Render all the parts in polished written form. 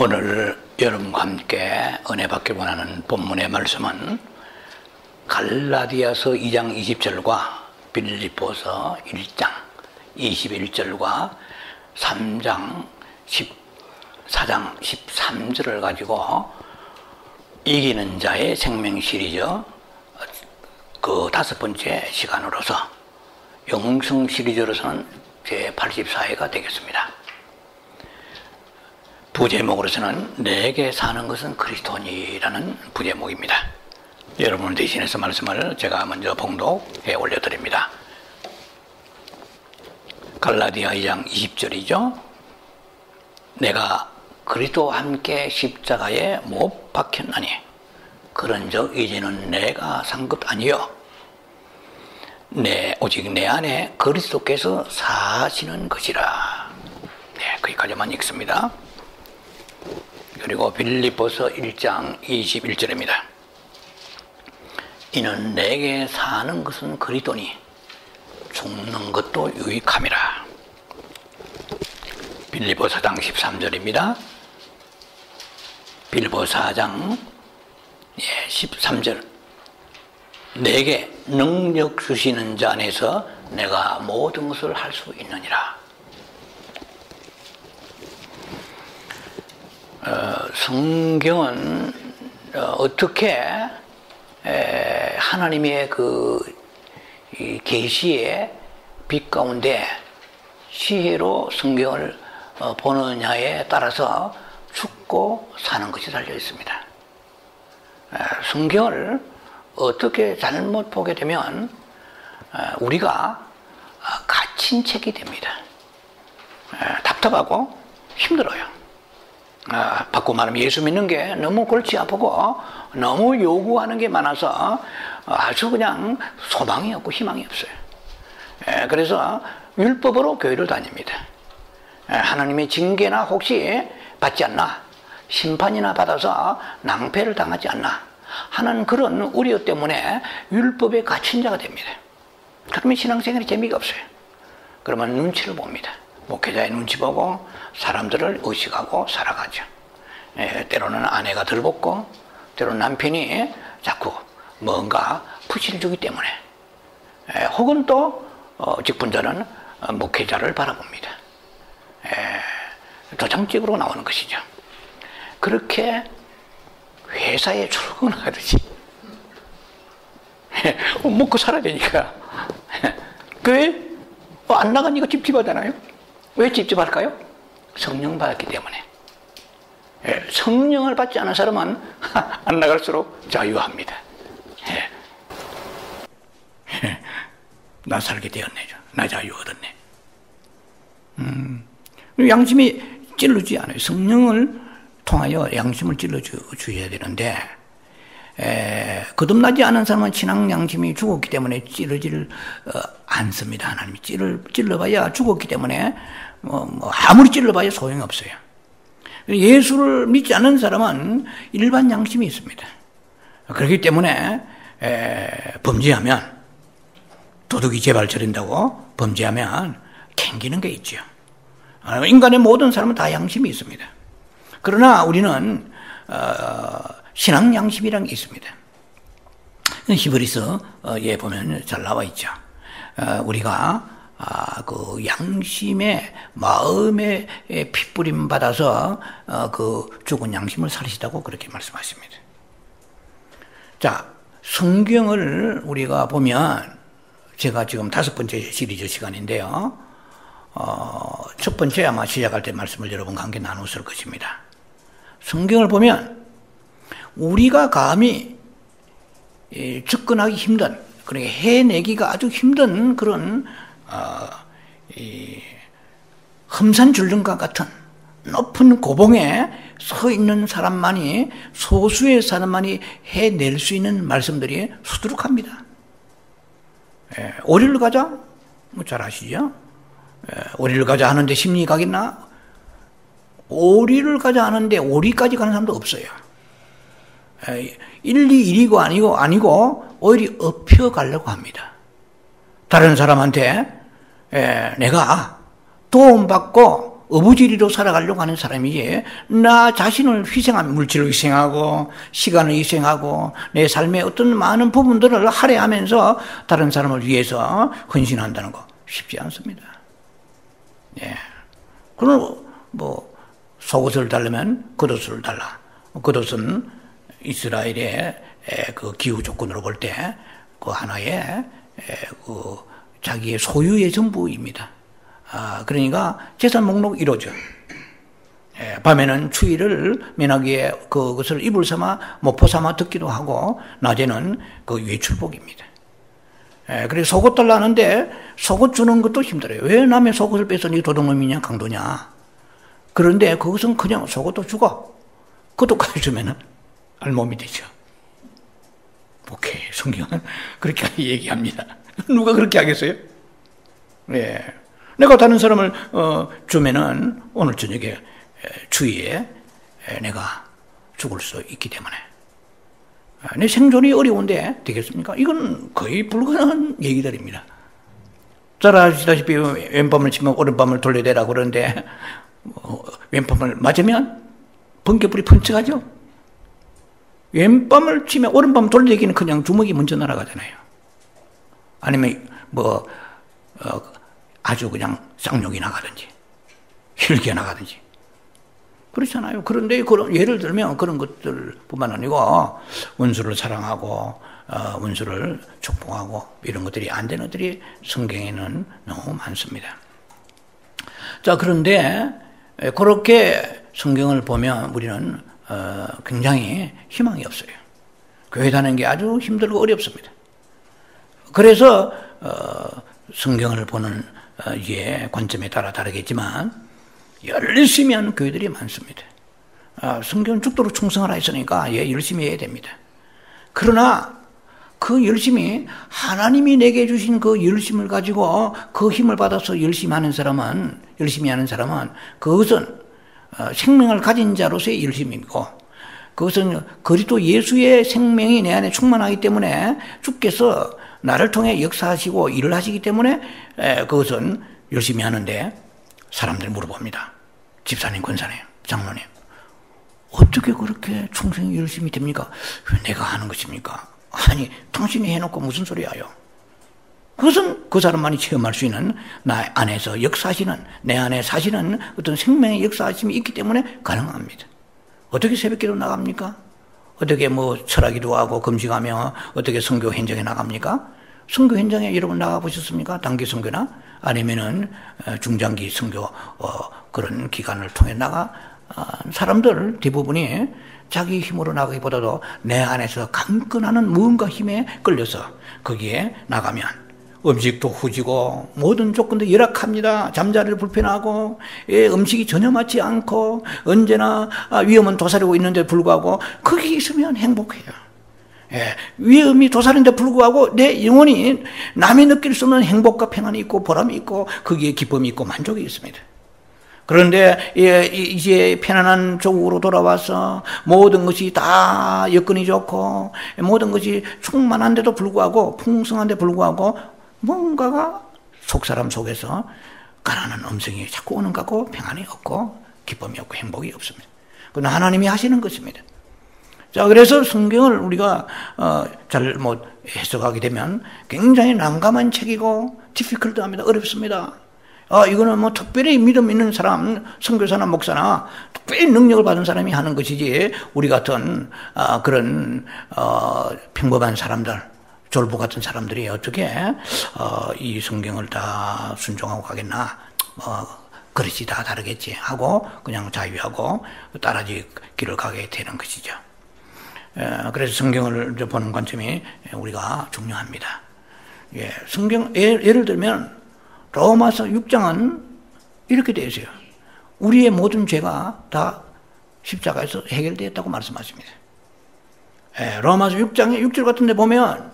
오늘 여러분과 함께 은혜 받기 원하는 본문의 말씀은 갈라디아서 2장 20절과 빌립보서 1장 21절과 3장 14장 13절을 가지고 이기는 자의 생명 시리즈 그 5번째 시간으로서 영성 시리즈로서는 제84회가 되겠습니다. 부제목으로서는 내게 사는 것은 그리스도니라는 부제목입니다. 여러분을 대신해서 말씀을 제가 먼저 봉독해 올려드립니다. 갈라디아 2장 20절이죠. 내가 그리스도와 함께 십자가에 못 박혔나니 그런즉 이제는 내가 산 것 아니요 오직 내 안에 그리스도께서 사시는 것이라. 거기까지만 읽습니다. 그리고 빌립보서 1장 21절입니다. 이는 내게 사는 것은 그리스도니 죽는 것도 유익함이라. 빌립보서 4장 13절입니다. 빌립보서 4장 13절 내게 능력 주시는 자 안에서 내가 모든 것을 할 수 있느니라. 성경은 어떻게 하나님의 그 계시의 빛 가운데 시혜로 성경을 보느냐에 따라서 죽고 사는 것이 달려 있습니다. 성경을 어떻게 잘못 보게 되면 우리가 갇힌 책이 됩니다. 답답하고 힘들어요. 바꾸고 말하면 예수 믿는 게 너무 골치 아프고 너무 요구하는 게 많아서 아주 그냥 소망이 없고 희망이 없어요. 그래서 율법으로 교회를 다닙니다. 하나님의 징계나 혹시 받지 않나, 심판이나 받아서 낭패를 당하지 않나 하는 그런 우려 때문에 율법에 갇힌 자가 됩니다. 그러면 신앙생활이 재미가 없어요. 그러면 눈치를 봅니다. 목회자의 눈치 보고 사람들을 의식하고 살아가죠. 때로는 아내가 들볶고 때로는 남편이 자꾸 뭔가 푸시를 주기 때문에 혹은 또 직분자는 목회자를 바라봅니다. 도장집으로 나오는 것이죠. 그렇게 회사에 출근하듯이 먹고 살아야 되니까 교회 안 나가니까 찝찝하잖아요. 왜 찝찝할까요? 성령 받았기 때문에. 성령을 받지 않은 사람은 안 나갈수록 자유합니다. 나 살게 되었네. 나 자유 얻었네. 양심이 찔르지 않아요. 성령을 통하여 양심을 찔러주셔야 되는데 거듭나지 않은 사람은 신앙 양심이 죽었기 때문에 찔러지를 않습니다. 하나님이 찔러봐야 죽었기 때문에 아무리 찔러봐야 소용이 없어요. 예수를 믿지 않는 사람은 일반 양심이 있습니다. 그렇기 때문에 범죄하면 도둑이 제발 저린다고 범죄하면 캥기는 게 있죠. 인간의 모든 사람은 다 양심이 있습니다. 그러나 우리는 신앙 양심이라는 게 있습니다. 히브리서에 보면 잘 나와 있죠. 우리가 그 양심의 마음의 핏부림 받아서 그 죽은 양심을 살리시다고 그렇게 말씀하십니다. 자, 성경을 우리가 보면 제가 지금 5번째 시리즈 시간인데요. 첫 번째 아마 시작할 때 말씀을 여러분과 함께 나눴을 것입니다. 성경을 보면 우리가 감히 접근하기 힘든, 그러니까 해내기가 아주 힘든 그런 험산줄름과 같은 높은 고봉에 서 있는 사람만이, 소수의 사람만이 해낼 수 있는 말씀들이 수두룩합니다. 오리를 가자? 뭐 잘 아시죠? 오리를 가자 하는데 심리 가겠나? 오리를 가자 하는데 오리까지 가는 사람도 없어요. 1, 2, 1이고 아니고 오히려 엎혀가려고 합니다. 다른 사람한테 내가 도움받고 어부지리로 살아가려고 하는 사람이지, 나 자신을 희생하면, 물질을 희생하고 시간을 희생하고 내 삶의 어떤 많은 부분들을 할애하면서 다른 사람을 위해서 헌신한다는 거 쉽지 않습니다. 예. 그럼 뭐 속옷을 달라면 겉옷을 달라. 겉옷은 이스라엘의 그 기후 조건으로 볼 때 그 하나의 그 자기의 소유의 전부입니다. 그러니까 재산 목록 1호죠. 밤에는 추위를 면하기에 그것을 이불 삼아 모포 삼아 듣기도 하고, 낮에는 그 외출복입니다. 그래서 속옷 달라는데 속옷 주는 것도 힘들어요. 왜 남의 속옷을 뺏어 니 도둑놈이냐 강도냐. 그런데 그것은 그냥 속옷도 주고 그것도까지 주면은 알몸이 되죠. 오케이, 성경은 그렇게 얘기합니다. 누가 그렇게 하겠어요? 네. 내가 다른 사람을 주면은 오늘 저녁에 주위에 내가 죽을 수 있기 때문에 내 생존이 어려운데 되겠습니까? 이건 거의 불가능한 얘기들입니다. 잘 아시다시피 왼밤을 치면 오른밤을 돌려대라 그러는데 왼밤을 맞으면 번개불이 펀쩍하죠. 왼밤을 치면 오른밤 돌려대기는 그냥 주먹이 먼저 날아가잖아요. 아니면 뭐 아주 그냥 쌍욕이 나가든지 혈기가 나가든지 그렇잖아요. 그런데 예를 들면 그런 것들뿐만 아니고 원수를 사랑하고 원수를 축복하고 이런 것들이 안 되는 것들이 성경에는 너무 많습니다. 자, 그런데 그렇게 성경을 보면 우리는 굉장히 희망이 없어요. 교회 다니는 게 아주 힘들고 어렵습니다. 그래서 성경을 보는 관점에 따라 다르겠지만 열심히 하는 교회들이 많습니다. 성경은 죽도록 충성하라 했으니까 열심히 해야 됩니다. 그러나 그 열심히 하나님이 내게 주신 그 열심을 가지고 그 힘을 받아서 열심히 하는 사람은 그것은 생명을 가진 자로서의 열심이고, 그것은 그리스도 예수의 생명이 내 안에 충만하기 때문에 주께서 나를 통해 역사하시고 일을 하시기 때문에 그것은 열심히 하는데, 사람들이 물어봅니다. 집사님, 권사님, 장로님, 어떻게 그렇게 충성이 열심히 됩니까? 왜 내가 하는 것입니까? 아니, 당신이 해놓고 무슨 소리야요? 그것은 그 사람만이 체험할 수 있는 나 안에서 역사하시는, 내 안에 사시는 어떤 생명의 역사하심이 있기 때문에 가능합니다. 어떻게 새벽기도 나갑니까? 어떻게 뭐 철학기도 하고 금식하며 어떻게 선교 현장에 나갑니까? 선교 현장에 여러분 나가보셨습니까? 단기 선교나 아니면은 중장기 선교 그런 기간을 통해 나가 사람들 대부분이 자기 힘으로 나가기보다도 내 안에서 강건하는 무언가 힘에 끌려서 거기에 나가면 음식도 후지고 모든 조건도 열악합니다. 잠자리를 불편하고 음식이 전혀 맞지 않고 언제나 위험은 도사리고 있는데 불구하고 거기 있으면 행복해요. 위험이 도사리는데 불구하고 내 영혼이 남이 느낄 수 없는 행복과 평안이 있고 보람이 있고 거기에 기쁨이 있고 만족이 있습니다. 그런데 이제 편안한 조국으로 돌아와서 모든 것이 다 여건이 좋고 모든 것이 충만한데도 불구하고 풍성한데 불구하고 뭔가가 속사람 속에서 가난한 음성이 자꾸 오는 것 같고 평안이 없고 기쁨이 없고 행복이 없습니다. 그건 하나님이 하시는 것입니다. 자, 그래서 성경을 우리가 잘 해석하게 되면 굉장히 난감한 책이고 디피컬트합니다. 어렵습니다. 이거는 뭐 특별히 믿음 있는 사람, 선교사나 목사나 특별히 능력을 받은 사람이 하는 것이지 우리 같은 그런 평범한 사람들, 졸부 같은 사람들이 어떻게 이 성경을 다 순종하고 가겠나? 그릇이 다 다르겠지 하고 그냥 자유하고 따라지 길을 가게 되는 것이죠. 그래서 성경을 보는 관점이 우리가 중요합니다. 성경 예를 들면 로마서 6장은 이렇게 되어 있어요. 우리의 모든 죄가 다 십자가에서 해결되었다고 말씀하십니다. 로마서 6장에 6절 같은 데 보면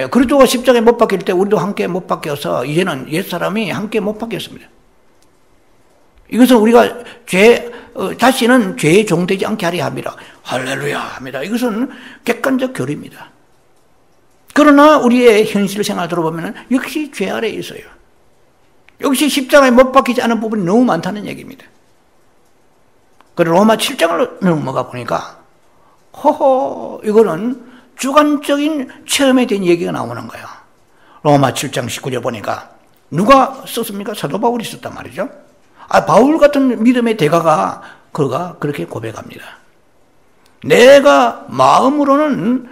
그리스도가 십자가에 못 박힐 때 우리도 함께 못 박혀서 이제는 옛사람이 함께 못 박혔습니다. 이것은 우리가 다시는 죄에 종되지 않게 하려 합니다. 할렐루야 합니다. 이것은 객관적 교리입니다. 그러나 우리의 현실 생활 들어보면 역시 죄 아래에 있어요. 역시 십자가에 못 박히지 않은 부분이 너무 많다는 얘기입니다. 그리고 로마 7장을 넘어가 보니까 허허 이거는 주관적인 체험에 대한 얘기가 나오는 거예요. 로마 7장 19절 보니까 누가 썼습니까? 사도 바울이 썼단 말이죠. 바울 같은 믿음의 대가가 그가 그렇게 고백합니다. 내가 마음으로는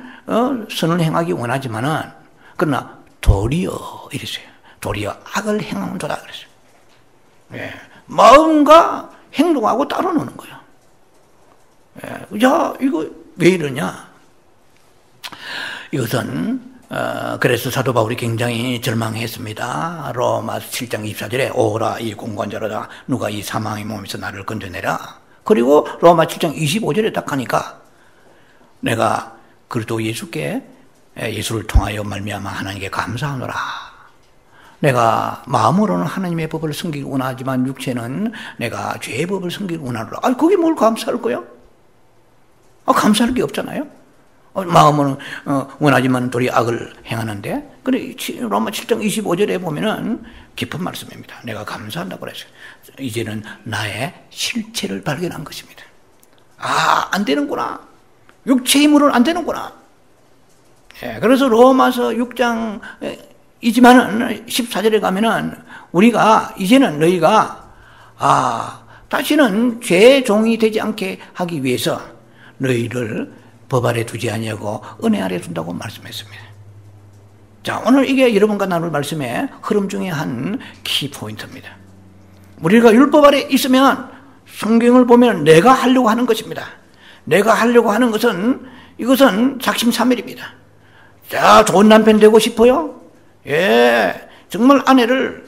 선을 행하기 원하지만은 그러나 도리어 이랬어요. 도리어 악을 행하는도다 그랬어요. 예. 마음과 행동하고 따로 노는 거예요. 예. 야 이거 왜 이러냐? 이것은 그래서 사도 바울이 굉장히 절망했습니다. 로마 7장 24절에 오라 이 공관자로다 누가 이 사망의 몸에서 나를 건져내라. 그리고 로마 7장 25절에 딱 하니까 내가 그리스도 예수께 예수를 통하여 말미암아 하나님께 감사하노라. 내가 마음으로는 하나님의 법을 섬기기 원하지만 육체는 내가 죄의 법을 섬기기 원하노라. 그게 뭘 감사할 거야? 감사할 게 없잖아요. 마음은 원하지만 도리 악을 행하는데, 그래 로마 7장 25절에 보면은 깊은 말씀입니다. 내가 감사한다고 그랬어요. 이제는 나의 실체를 발견한 것입니다. 안 되는구나. 육체 힘으로는 안 되는구나. 예, 그래서 로마서 6장이지만은 14절에 가면은 우리가 이제는 너희가 다시는 죄의 종이 되지 않게 하기 위해서 너희를 법 아래 두지 아니하고 은혜 아래 둔다고 말씀했습니다. 자, 오늘 이게 여러분과 나눌 말씀의 흐름 중에 한 키포인트입니다. 우리가 율법 아래 있으면 성경을 보면 내가 하려고 하는 것입니다. 내가 하려고 하는 것은 이것은 작심삼일입니다. 자, 좋은 남편 되고 싶어요? 예, 정말 아내를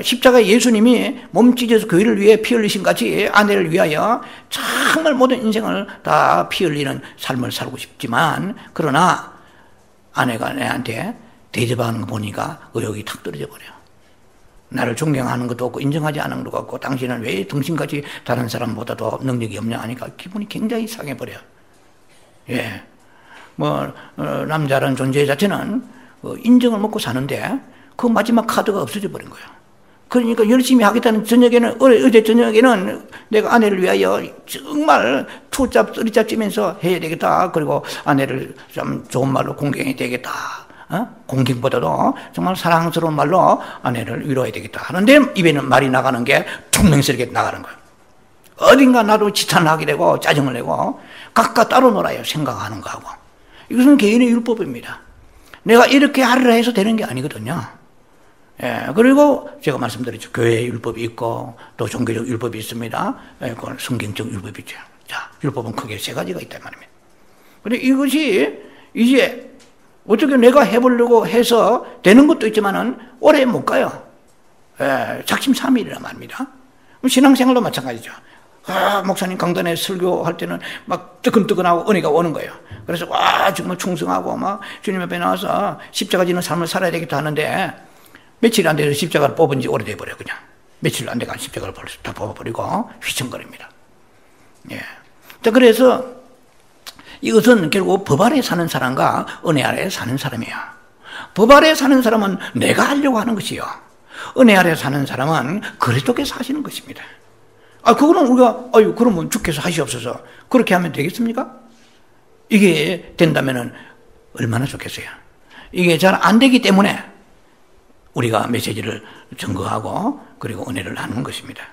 십자가 예수님이 몸 찢어서 교회를 위해 피 흘리신 같이 아내를 위하여 정말 모든 인생을 다 피 흘리는 삶을 살고 싶지만, 그러나 아내가 내한테 대접하는 거 보니까 의욕이 탁 떨어져 버려요. 나를 존경하는 것도 없고 인정하지 않은 것도 없고 당신은 왜 등신같이 다른 사람보다 더 능력이 없냐 하니까 기분이 굉장히 상해버려요. 예, 남자라는 존재 자체는 인정을 먹고 사는데 그 마지막 카드가 없어져 버린 거예요. 그러니까 열심히 하겠다는 저녁에는, 어제 저녁에는 내가 아내를 위하여 정말 투잡, 쓰리잡 찌면서 해야 되겠다. 그리고 아내를 좀 좋은 말로 공경해야 되겠다. 공경보다도 정말 사랑스러운 말로 아내를 위로해야 되겠다 하는데 입에는 말이 나가는 게 퉁명스럽게 나가는 거예요. 어딘가 나도 지탄을 하게 되고 짜증을 내고 각각 따로 놀아요. 생각하는 거하고. 이것은 개인의 율법입니다. 내가 이렇게 하리라 해서 되는 게 아니거든요. 예, 그리고 제가 말씀드렸죠. 교회의 율법이 있고 또 종교적 율법이 있습니다. 예, 그건 성경적 율법이 있죠. 자, 율법은 크게 세 가지가 있단 말입니다. 그런데 이것이 이제 어떻게 내가 해보려고 해서 되는 것도 있지만은 오래 못 가요. 예, 작심삼일이란 말입니다. 신앙생활도 마찬가지죠. 목사님 강단에 설교할 때는 막 뜨끈뜨끈하고 은혜가 오는 거예요. 그래서 정말 충성하고 막 주님 앞에 나와서 십자가 지는 삶을 살아야 되겠다 하는데 며칠 안 돼서 십자가를 뽑은 지 오래돼 버려요. 그냥 며칠 안 돼가 십자가를 다 뽑아버리고 휘청거립니다. 예. 자, 그래서 이것은 결국 법 아래 사는 사람과 은혜 아래 사는 사람이에요. 법 아래 사는 사람은 내가 하려고 하는 것이요. 은혜 아래 사는 사람은 그리스도께서 하시는 것입니다. 그거는 우리가 그러면 주께서 하시옵소서 그렇게 하면 되겠습니까? 이게 된다면은 얼마나 좋겠어요. 이게 잘 안 되기 때문에 우리가 메시지를 증거하고 그리고 은혜를 나누는 것입니다.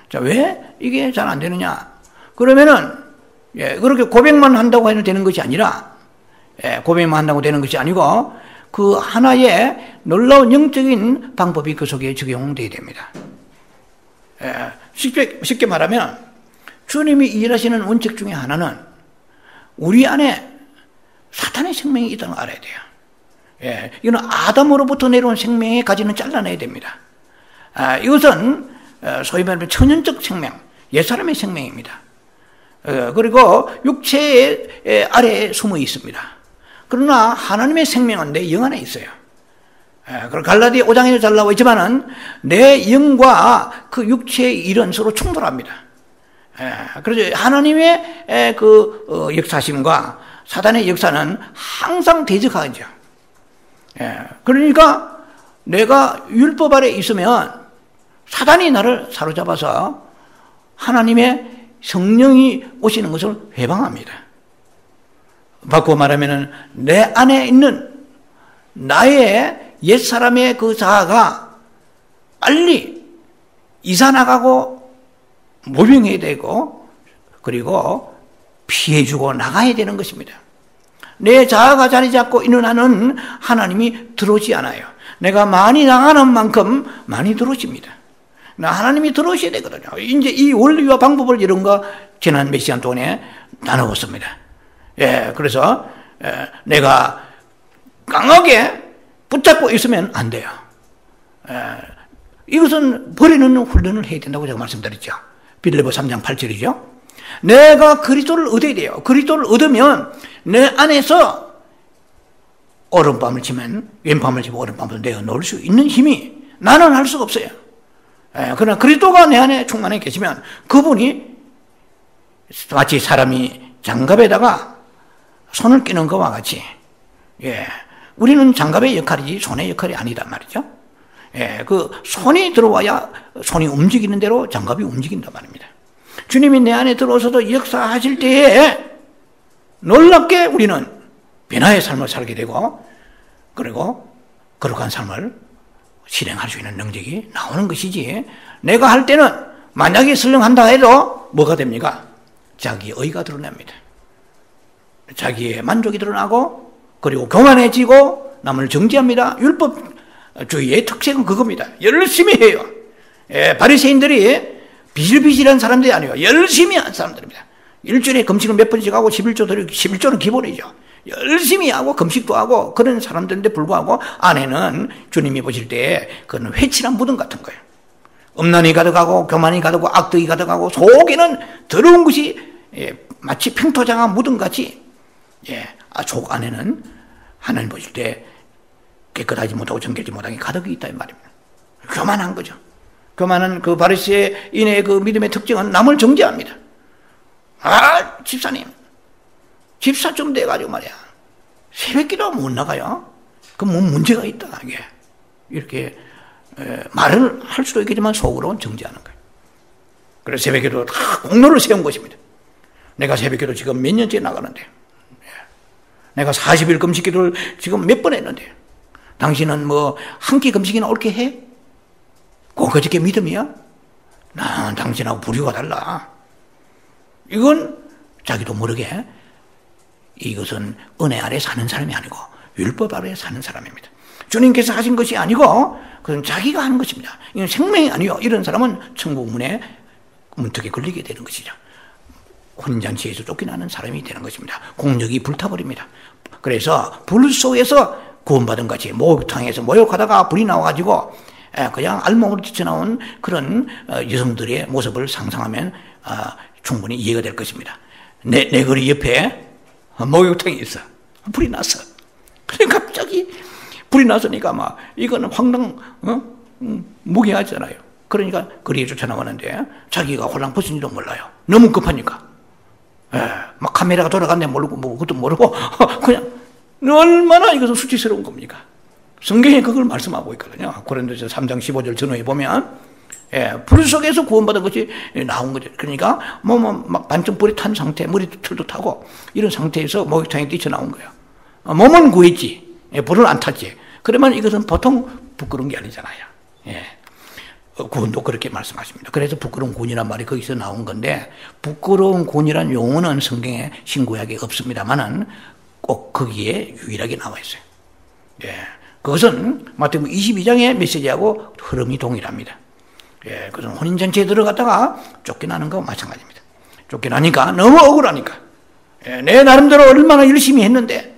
자, 왜 이게 잘 안 되느냐? 그러면은 그렇게 고백만 한다고 해도 되는 것이 아니라, 고백만 한다고 되는 것이 아니고 그 하나의 놀라운 영적인 방법이 그 속에 적용되어야 됩니다. 쉽게 말하면 주님이 일하시는 원칙 중에 하나는 우리 안에 사탄의 생명이 있다는 걸 알아야 돼요. 이거는 아담으로부터 내려온 생명의 가지는 잘라내야 됩니다. 이것은 소위 말하면 천연적 생명, 옛사람의 생명입니다. 그리고 육체 아래에 숨어 있습니다. 그러나 하나님의 생명은 내 영 안에 있어요. 그리고 갈라디아 5장에도 잘 나와 있지만은 내 영과 그 육체의 일은 서로 충돌합니다. 그래서 하나님의 그 역사심과 사단의 역사는 항상 대적하죠. 그러니까 내가 율법 아래 있으면 사단이 나를 사로잡아서 하나님의 성령이 오시는 것을 회방합니다. 바꾸어 말하면 내 안에 있는 나의 옛사람의 그 자아가 빨리 이사나가고 모병해야 되고 그리고 피해주고 나가야 되는 것입니다. 내 자아가 자리 잡고 있는 한은 하나님이 들어오지 않아요. 내가 많이 나가는 만큼 많이 들어오십니다. 하나님이 들어오셔야 되거든요. 이제 이 원리와 방법을 이런 거 지난 몇 시간 동안에 나눠봤습니다. 예, 그래서 내가 강하게 붙잡고 있으면 안 돼요. 이것은 버리는 훈련을 해야 된다고 제가 말씀드렸죠. 빌립보 3장 8절이죠. 내가 그리스도를 얻어야 돼요. 그리스도를 얻으면 내 안에서 오른밤을 치면 왼밤을 치고 오른밤을 내어 놓을 수 있는 힘이 나는 할 수가 없어요. 그러나 그리스도가 내 안에 충만해 계시면 그분이 마치 사람이 장갑에다가 손을 끼는 것과 같이, 우리는 장갑의 역할이지 손의 역할이 아니단 말이죠. 그 손이 들어와야 손이 움직이는 대로 장갑이 움직인단 말입니다. 주님이 내 안에 들어오셔서 역사하실 때에 놀랍게 우리는 변화의 삶을 살게 되고 그리고 거룩한 삶을 실행할 수 있는 능력이 나오는 것이지, 내가 할 때는 만약에 설령한다 해도 뭐가 됩니까? 자기의 의가 드러납니다. 자기의 만족이 드러나고 그리고 교만해지고 남을 정죄합니다. 율법주의의 특색은 그겁니다. 열심히 해요. 바리새인들이 비실비실한 사람들이 아니에요. 열심히 한 사람들입니다. 일주일에 금식을 몇 번씩 하고 11조는 기본이죠. 열심히 하고 금식도 하고 그런 사람들인데 불구하고 안에는 주님이 보실 때 그건 회칠한 무덤 같은 거예요. 음란이 가득하고 교만이 가득하고 악덕이 가득하고 속에는 더러운 것이 마치 평토장한 무덤같이, 속 안에는 하나님 보실 때 깨끗하지 못하고 정결지 못한 게 가득히 있다 이 말입니다. 교만한 거죠. 교만한 그 바리새인의 그 믿음의 특징은 남을 정죄합니다. 집사님, 집사 좀 돼가지고 말이야, 새벽기도 못 나가요? 그럼 뭐 문제가 있다, 이게. 이렇게 말을 할 수도 있겠지만 속으로는 정죄하는 거예요. 그래서 새벽기도 다 공로를 세운 것입니다. 내가 새벽기도 지금 몇 년째 나가는데, 내가 40일 금식기도를 지금 몇 번 했는데, 당신은 뭐 한 끼 금식이나 옳게 해? 그저께 믿음이야? 난 당신하고 부류가 달라. 이건 자기도 모르게 이것은 은혜 아래 사는 사람이 아니고 율법 아래 사는 사람입니다. 주님께서 하신 것이 아니고 그건 자기가 하는 것입니다. 이건 생명이 아니요. 이런 사람은 천국 문에 문턱에 걸리게 되는 것이죠. 혼인잔치에서 쫓겨나는 사람이 되는 것입니다. 공력이 불타버립니다. 그래서 불 속에서 구원받은 같이 목욕탕에서 모욕하다가 불이 나와가지고 그냥 알몸으로 뛰쳐나온 그런 여성들의 모습을 상상하면 충분히 이해가 될 것입니다. 내 거리 옆에 목욕탕이 있어. 불이 났어. 그래 갑자기 불이 났으니까 막 이거는 황당 무게하잖아요. 그러니까 거리에 쫓아나가는데 자기가 홀랑벗은지도 몰라요. 너무 급하니까. 막 카메라가 돌아갔네 모르고 뭐 그것도 모르고 그냥 얼마나 이것은 수치스러운 겁니까? 성경에 그걸 말씀하고 있거든요. 고린도서 3장 15절 전후에 보면 불 속에서 구원받은 것이 나온 거죠. 그러니까 막 반쯤 불이 탄 상태, 머리도 털도 타고 이런 상태에서 목욕탕에 뛰쳐나온 거예요. 몸은 구했지, 불은 안 탔지. 그러면 이것은 보통 부끄러운 게 아니잖아요. 구원도 그렇게 말씀하십니다. 그래서 부끄러운 구원이란 말이 거기서 나온 건데, 부끄러운 구원이란 용어는 성경에 신구약에 없습니다만은 꼭 거기에 유일하게 나와 있어요. 그것은 마태복음 22장의 메시지하고 흐름이 동일합니다. 그것은 혼인잔치에 들어갔다가 쫓겨나는 것과 마찬가지입니다. 쫓겨나니까 너무 억울하니까 내 나름대로 얼마나 열심히 했는데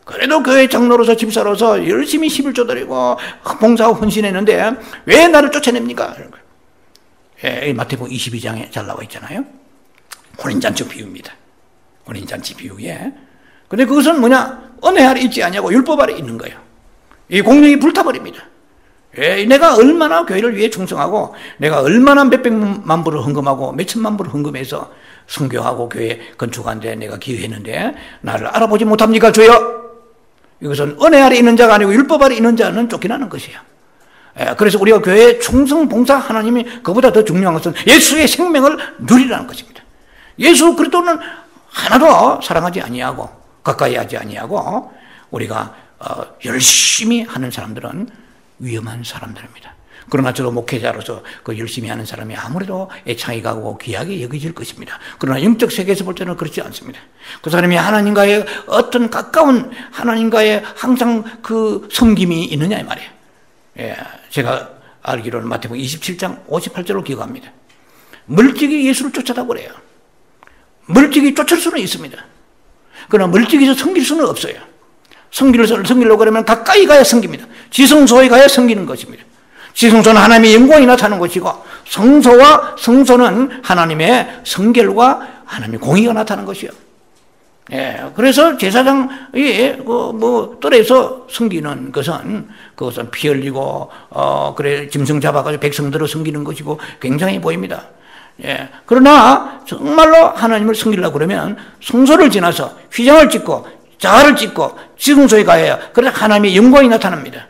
그래도 교회 장로로서 집사로서 열심히 11조 드리고 봉사하고 헌신했는데 왜 나를 쫓아냅니까? 이런 거예요. 마태복음 22장에 잘 나와 있잖아요. 혼인잔치 비유입니다. 혼인잔치 비유에. 근데 그것은 뭐냐? 은혜 아래 있지 않냐고 율법 아래 있는 거예요. 이 공력이 불타버립니다. 내가 얼마나 교회를 위해 충성하고 내가 얼마나 몇백만 불을 헌금하고 몇천만 불을 헌금해서 선교하고 교회 건축하는데 내가 기여했는데 나를 알아보지 못합니까 주여? 이것은 은혜 아래 있는 자가 아니고 율법 아래 있는 자는 쫓겨나는 것이에요. 그래서 우리가 교회에 충성 봉사 하나님이 그보다 더 중요한 것은 예수의 생명을 누리라는 것입니다. 예수 그리스도는 하나도 사랑하지 아니하고 가까이 하지 아니하고 우리가 열심히 하는 사람들은 위험한 사람들입니다. 그러나 저도 목회자로서 그 열심히 하는 사람이 아무래도 애착이 가고 귀하게 여겨질 것입니다. 그러나 영적 세계에서 볼 때는 그렇지 않습니다. 그 사람이 하나님과의 어떤 가까운 하나님과의 항상 그 섬김이 있느냐 이 말이에요. 제가 알기로는 마태복음 27장 58절을 기억합니다. 멀찍이 예수를 쫓아다고 그래요. 멀찍이 쫓을 수는 있습니다. 그러나 멀찍이서 섬길 수는 없어요. 섬기려고 그러면 가까이 가야 섬깁니다. 지성소에 가야 섬기는 것입니다. 지성소는 하나님의 영광이 나타나는 것이고 성소는 하나님의 성결과 하나님의 공의가 나타나는 것이요. 그래서 제사장이 뜰에서 섬기는 그것은 피 흘리고 그래 짐승 잡아가지고 백성들을 섬기는 것이고 굉장히 보입니다. 그러나 정말로 하나님을 섬기려고 그러면 성소를 지나서 휘장을 찍고 자화를 찍고 지성소에 가야 그래서 하나님의 영광이 나타납니다.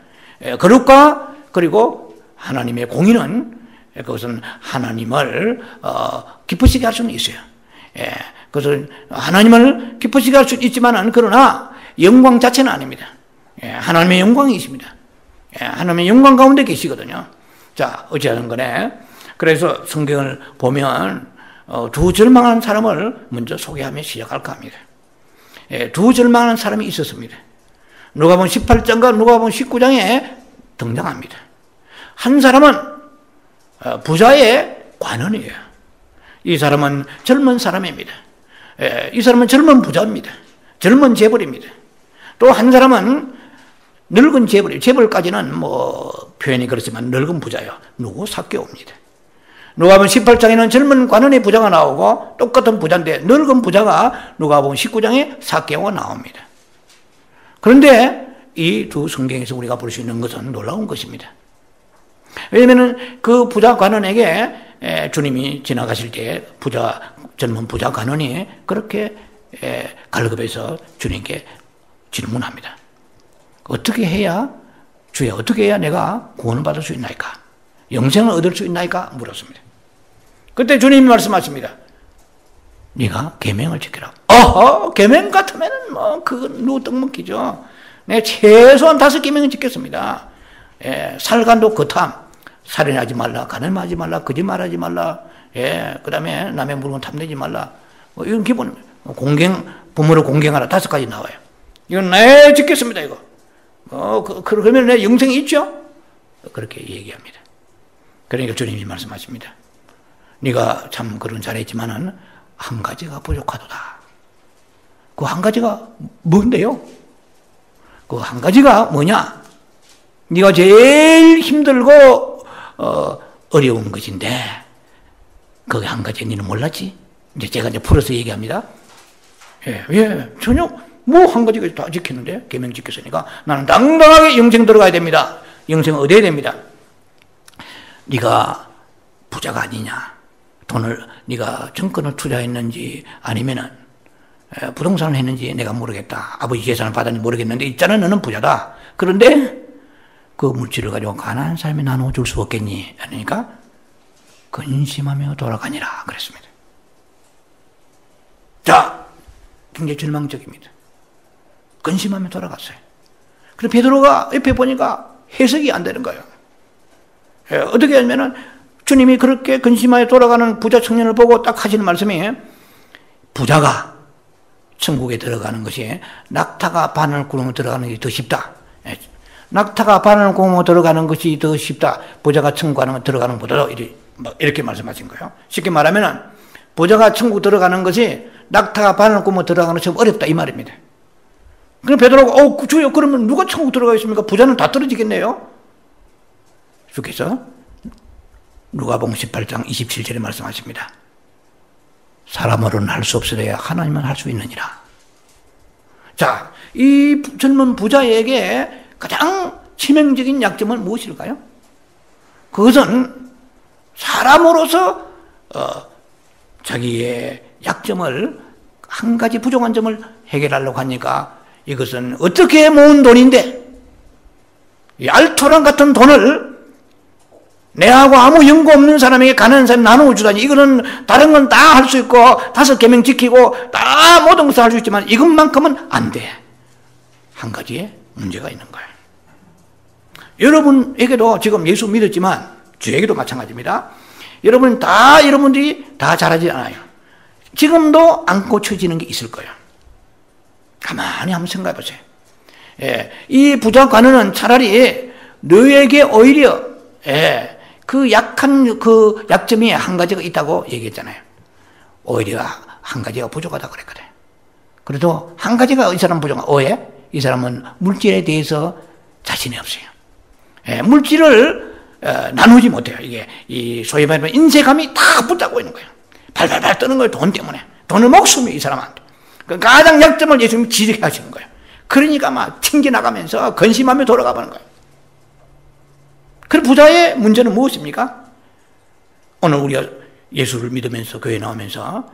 거룩과 그리고 하나님의 공의는 그것은 하나님을 기쁘시게 할 수는 있어요. 그것은 하나님을 기쁘시게 할 수는 있지만은 그러나 영광 자체는 아닙니다. 하나님의 영광이 있습니다. 하나님의 영광 가운데 계시거든요. 자, 어찌하든 간에 그래서 성경을 보면 두 절망한 사람을 먼저 소개하며 시작할까 합니다. 두 절망한 사람이 있었습니다. 누가복음 18장과 누가복음 19장에 등장합니다. 한 사람은 부자의 관원이에요. 이 사람은 젊은 사람입니다. 이 사람은 젊은 부자입니다. 젊은 재벌입니다. 또 한 사람은 늙은 재벌이에요. 재벌까지는 표현이 그렇지만 늙은 부자예요. 누구? 삭개오입니다. 누가복음 18장에는 젊은 관원의 부자가 나오고 똑같은 부자인데 늙은 부자가 누가복음 19장에 삭개오가 나옵니다. 그런데 이 두 성경에서 우리가 볼 수 있는 것은 놀라운 것입니다. 왜냐하면 그 부자 관원에게 주님이 지나가실 때 젊은 부자 관원이 그렇게 갈급해서 주님께 질문합니다. 어떻게 해야 주여 어떻게 해야 내가 구원을 받을 수 있나이까? 영생을 얻을 수 있나이까? 물었습니다. 그때 주님이 말씀하십니다. 네가 계명을 지키라. 계명 같으면 그건 누구 떡 먹기죠. 내가 최소한 5계명은 지켰습니다. 살간도 거탐, 살인하지 말라, 간음하지 말라, 거짓말하지 말라, 그 다음에 남의 물건 탐내지 말라. 이건 기본 부모를 공경하라 5가지 나와요. 이건 내 지켰습니다, 이거. 그러면 내 영생이 있죠? 그렇게 얘기합니다. 그러니까 주님이 말씀하십니다. 네가 참 그런 잘했지만은 한 가지가 부족하도다. 그 한 가지가 뭔데요? 그 한 가지가 뭐냐? 네가 제일 힘들고 어려운 것인데 그게 한 가지 너는 몰랐지? 이제 제가 풀어서 얘기합니다. 전혀 한 가지가 다 지켰는데 계명 지켰으니까 나는 당당하게 영생 들어가야 됩니다. 영생 얻어야 됩니다. 네가 부자가 아니냐? 돈을 네가 정권을 투자했는지 아니면은 부동산을 했는지 내가 모르겠다. 아버지 재산을 받았는지 모르겠는데 있잖아 너는 부자다. 그런데 그 물질을 가지고 가난한 사람이 나눠줄 수 없겠니? 그러니까 근심하며 돌아가니라 그랬습니다. 자, 굉장히 절망적입니다. 근심하며 돌아갔어요. 그래서 베드로가 옆에 보니까 해석이 안 되는 거예요. 어떻게 하냐면은 주님이 그렇게 근심하여 돌아가는 부자 청년을 보고 딱 하시는 말씀이 부자가 천국에 들어가는 것이 낙타가 바늘구멍에 들어가는 것이 더 쉽다. 낙타가 바늘구멍에 들어가는 것이 더 쉽다. 부자가 천국 들어가는 것보다 이렇게 말씀하신 거예요. 쉽게 말하면 부자가 천국 들어가는 것이 낙타가 바늘구멍에 들어가는 것이 어렵다 이 말입니다. 그럼 베드로가 주여 그러면 누가 천국 들어가겠습니까? 부자는 다 떨어지겠네요. 주께서 누가복음 18장 27절에 말씀하십니다. 사람으로는 할 수 없으려야 하나님은 할 수 있느니라. 자, 이 젊은 부자에게 가장 치명적인 약점은 무엇일까요? 그것은 사람으로서 자기의 약점을 한 가지 부족한 점을 해결하려고 하니까 이것은 어떻게 모은 돈인데 이 알토란 같은 돈을 내하고 아무 연고 없는 사람에게 가난한 사람 나누어 주다니, 이거는 다른 건 다 할 수 있고 5계명 지키고 다 모든 것을 할 수 있지만 이것만큼은 안 돼. 한 가지의 문제가 있는 거예요. 여러분에게도 지금 예수 믿었지만 저에게도 마찬가지입니다. 여러분들이 다 잘하지 않아요. 지금도 안 고쳐지는 게 있을 거예요. 가만히 한번 생각해 보세요. 예, 이 부자 관원은 차라리 너에게 오히려 그 약한 그 약점이 한 가지가 있다고 얘기했잖아요. 오히려 한 가지가 부족하다고 그랬거든. 그래도 한 가지가 이 사람 부족한 오해? 이 사람은 물질에 대해서 자신이 없어요. 물질을 나누지 못해요. 이게 이 소위 말하면 인쇄감이 다 붙잡고 있는 거예요. 발발발 뜨는 거예요. 돈 때문에. 돈을 목숨이 이 사람한테. 그 가장 약점을 예수님이 지적하시는 거예요. 그러니까 막 튕겨나가면서 근심하며 돌아가 보는 거예요. 그 부자의 문제는 무엇입니까? 오늘 우리가 예수를 믿으면서 교회 나오면서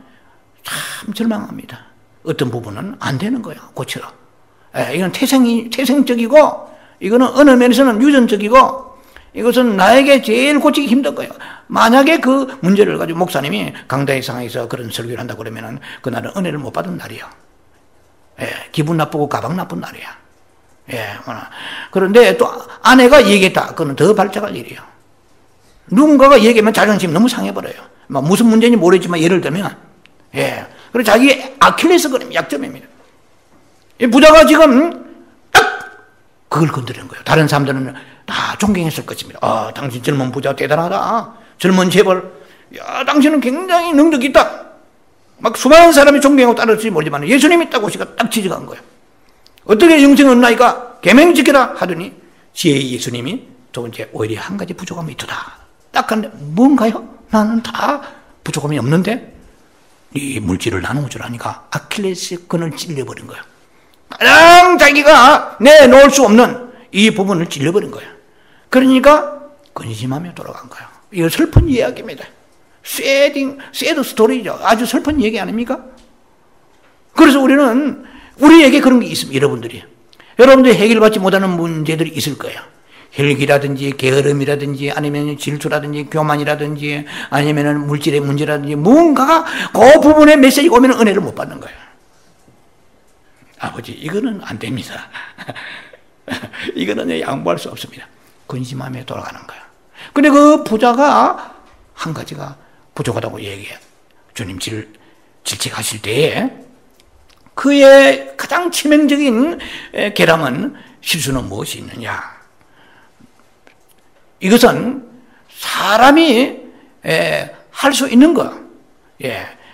참 절망합니다. 어떤 부분은 안 되는 거예요. 고치러. 이건 태생적이고, 이거는 어느 면에서는 유전적이고, 이것은 나에게 제일 고치기 힘든 거예요. 만약에 그 문제를 가지고 목사님이 강단의 상황에서 그런 설교를 한다고 그러면은 그날은 은혜를 못 받은 날이에요. 기분 나쁘고 가방 나쁜 날이야. 그런데 또 아내가 얘기했다. 그건 더 발작할 일이에요. 누군가가 얘기하면 자존심 너무 상해버려요. 무슨 문제인지 모르겠지만 예를 들면, 그리고 자기 아킬레스건이 약점입니다. 이 부자가 지금 딱 그걸 건드리는 거예요. 다른 사람들은 다 존경했을 것입니다. 당신 젊은 부자 대단하다. 젊은 재벌. 야, 당신은 굉장히 능력이 있다. 막 수많은 사람이 존경하고 따를지 모르지만 예수님이 딱 오시가 딱 지적한 거예요. 어떻게 영생을 얻나이까? 계명 지켜라 하더니 지혜의 예수님이 두 번째 오히려 한 가지 부족함이 있다. 딱 하는데 뭔가요? 나는 다 부족함이 없는데 이 물질을 나누어주라니까 아킬레스건을 찔려버린 거예요. 가장 자기가 내놓을 수 없는 이 부분을 찔려버린 거예요. 그러니까 근심하며 돌아간 거예요. 이거 슬픈 이야기입니다. 새드 스토리죠. 아주 슬픈 얘기 아닙니까? 그래서 우리에게 그런 게 있습니다. 여러분들이 해결받지 못하는 문제들이 있을 거예요. 혈기라든지 게으름이라든지 아니면 질투라든지 교만이라든지 아니면 물질의 문제라든지 무언가가 그 부분에 메시지가 오면 은혜를 못 받는 거예요. 아버지, 이거는 안 됩니다. 이거는 양보할 수 없습니다. 근심하며 돌아가는 거예요. 근데 그 부자가 한 가지가 부족하다고 얘기해요. 주님 질책하실 때에 그의 가장 치명적인 결함은 실수는 무엇이 있느냐? 이것은 사람이 할 수 있는 것,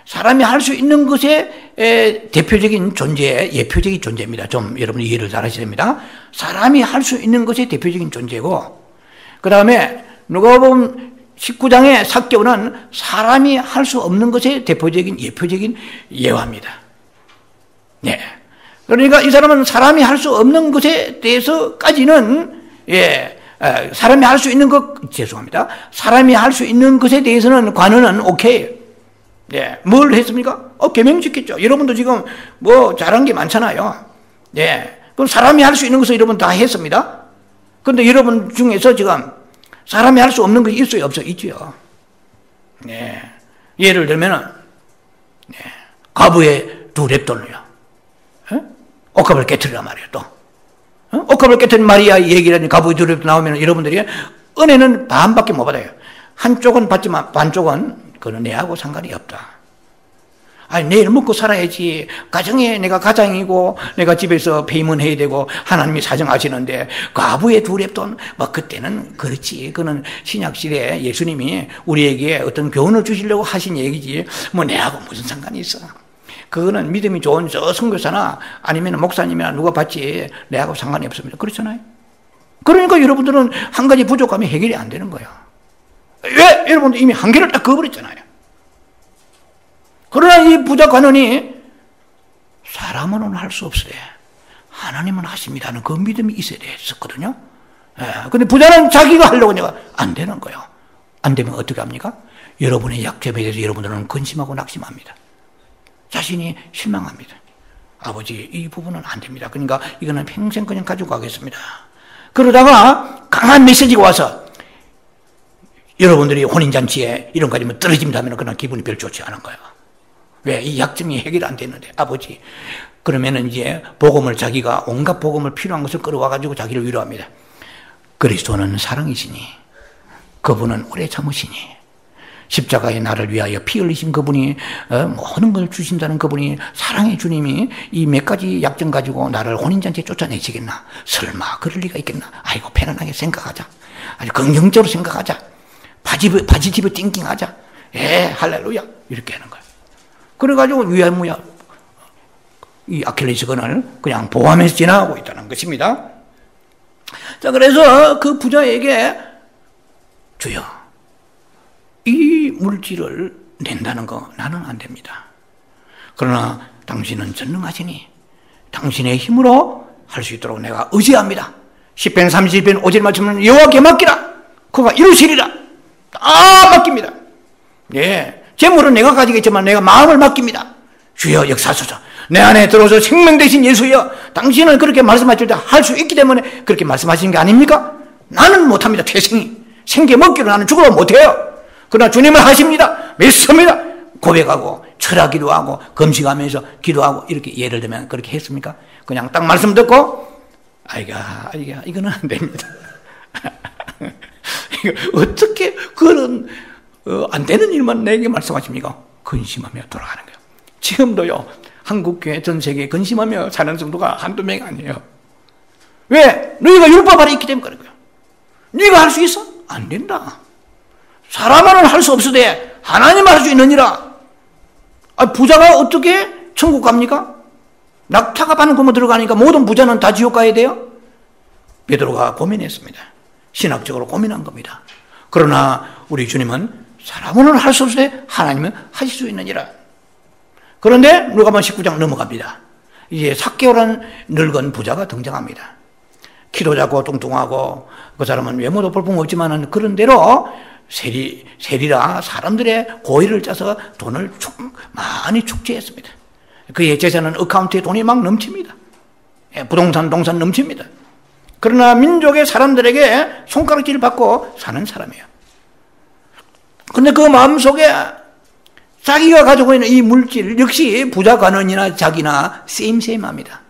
사람이 할 수 있는 것의 대표적인 존재, 예표적인 존재입니다. 좀 여러분이 이해를 잘 하셔야 됩니다. 사람이 할 수 있는 것의 대표적인 존재고, 그 다음에 누가복음 19장의 삭개오는 사람이 할 수 없는 것의 대표적인 예표적인 예화입니다. 그러니까 이 사람은 사람이 할 수 없는 것에 대해서까지는 사람이 할 수 있는 것, 죄송합니다. 사람이 할 수 있는 것에 대해서는 관원은 오케이. 뭘 했습니까? 계명 지켰죠. 여러분도 지금 뭐 잘한 게 많잖아요. 그럼 사람이 할 수 있는 것을 여러분 다 했습니다. 그런데 여러분 중에서 지금 사람이 할 수 없는 것이 있어요, 없어요? 있죠. 예를 들면은 과부의 두 랩돈을요. 옥합을 깨트리란 말이에요, 또. 옥합을 깨트린 마리아 얘기라든지 과부의 두 랩돈 나오면 여러분들이 은혜는 반밖에 못 받아요. 한쪽은 받지만 반쪽은 그건 내하고 상관이 없다. 내일 먹고 살아야지. 가정에 내가 가장이고 내가 집에서 페이먼 해야 되고 하나님이 사정하시는데 과부의 두 랩돈 그때는 그렇지. 그는 신약시대에 예수님이 우리에게 어떤 교훈을 주시려고 하신 얘기지 뭐 내하고 무슨 상관이 있어. 그거는 믿음이 좋은 저 선교사나 아니면 목사님이나 누가 받지 내하고 상관이 없습니다. 그렇잖아요. 그러니까 여러분들은 한 가지 부족함이 해결이 안 되는 거예요. 왜? 여러분들 이미 한계를 딱 그어버렸잖아요. 그러나 이 부자 관원이 사람은 할 수 없어요. 하나님은 하십니다는 그 믿음이 있어야 됐었거든요. 근데 부자는 자기가 하려고 하니까 안 되는 거예요. 안 되면 어떻게 합니까? 여러분의 약점에 대해서 여러분들은 근심하고 낙심합니다. 자신이 실망합니다. 아버지, 이 부분은 안 됩니다. 그러니까 이거는 평생 그냥 가지고 가겠습니다. 그러다가 강한 메시지가 와서 여러분들이 혼인잔치에 이런 거 가지면 떨어진다면 그냥 기분이 별로 좋지 않은 거예요. 왜? 이 약점이 해결 안 되는데, 아버지. 그러면은 이제 복음을 자기가 온갖 복음을 필요한 것을 끌어와가지고 자기를 위로합니다. 그리스도는 사랑이시니, 그분은 오래 참으시니, 십자가에 나를 위하여 피 흘리신 그분이, 모든 걸 주신다는 그분이, 사랑의 주님이 이 몇 가지 약점 가지고 나를 혼인잔치에 쫓아내시겠나? 설마 그럴 리가 있겠나? 아이고, 편안하게 생각하자. 아주 긍정적으로 생각하자. 바지집에 띵띵하자. 할렐루야. 이렇게 하는 거예요. 그래가지고 위아무야 이 아킬레스건을 그냥 보호하면서 지나가고 있다는 것입니다. 자, 그래서 그 부자에게 주여, 이 물질을 낸다는 거 나는 안 됩니다. 그러나 당신은 전능하시니 당신의 힘으로 할 수 있도록 내가 의지합니다. 10편 31편 5절 말씀은 여호와께 맡기라. 그가 이루시리라. 다 맡깁니다. 예, 재물은 내가 가지겠지만 내가 마음을 맡깁니다. 주여 역사하소서. 내 안에 들어서 생명 되신 예수여, 당신은 그렇게 말씀하실 때 할 수 있기 때문에 그렇게 말씀하시는 게 아닙니까? 나는 못합니다. 태생이 생계 먹기로 나는 죽어도 못해요. 그러나 주님은 하십니다. 믿습니다. 고백하고 철학기도 하고 금식하면서 기도하고 이렇게 예를 들면 그렇게 했습니까? 그냥 딱 말씀 듣고 이거는 안 됩니다. 어떻게 그런 안 되는 일만 내게 말씀하십니까? 근심하며 돌아가는 거예요. 지금도요, 한국교회 전 세계에 근심하며 사는 정도가 한두 명이 아니에요. 왜? 너희가 율법 아래 있기 때문에 그런 거예요. 네가 할 수 있어? 안 된다. 사람은 할 수 없으되 하나님 할 수 있느니라. 부자가 어떻게 천국 갑니까? 낙타가 파는 구멍 들어가니까 모든 부자는 다 지옥 가야 돼요? 베드로가 고민했습니다. 신학적으로 고민한 겁니다. 그러나 우리 주님은 사람은 할 수 없으되 하나님은 하실 수 있느니라. 그런데 누가복음 19장 넘어갑니다. 이제 삭개오라는 늙은 부자가 등장합니다. 키도 작고 뚱뚱하고 그 사람은 외모도 볼품없지만 그런 대로 세리라 사람들의 고의를 짜서 돈을 많이 축제했습니다. 그의 재산은 어카운트에 돈이 막 넘칩니다. 부동산, 동산 넘칩니다. 그러나 민족의 사람들에게 손가락질을 받고 사는 사람이에요. 근데 그 마음속에 자기가 가지고 있는 이 물질 역시 부자 관원이나 자기나 셈셈합니다.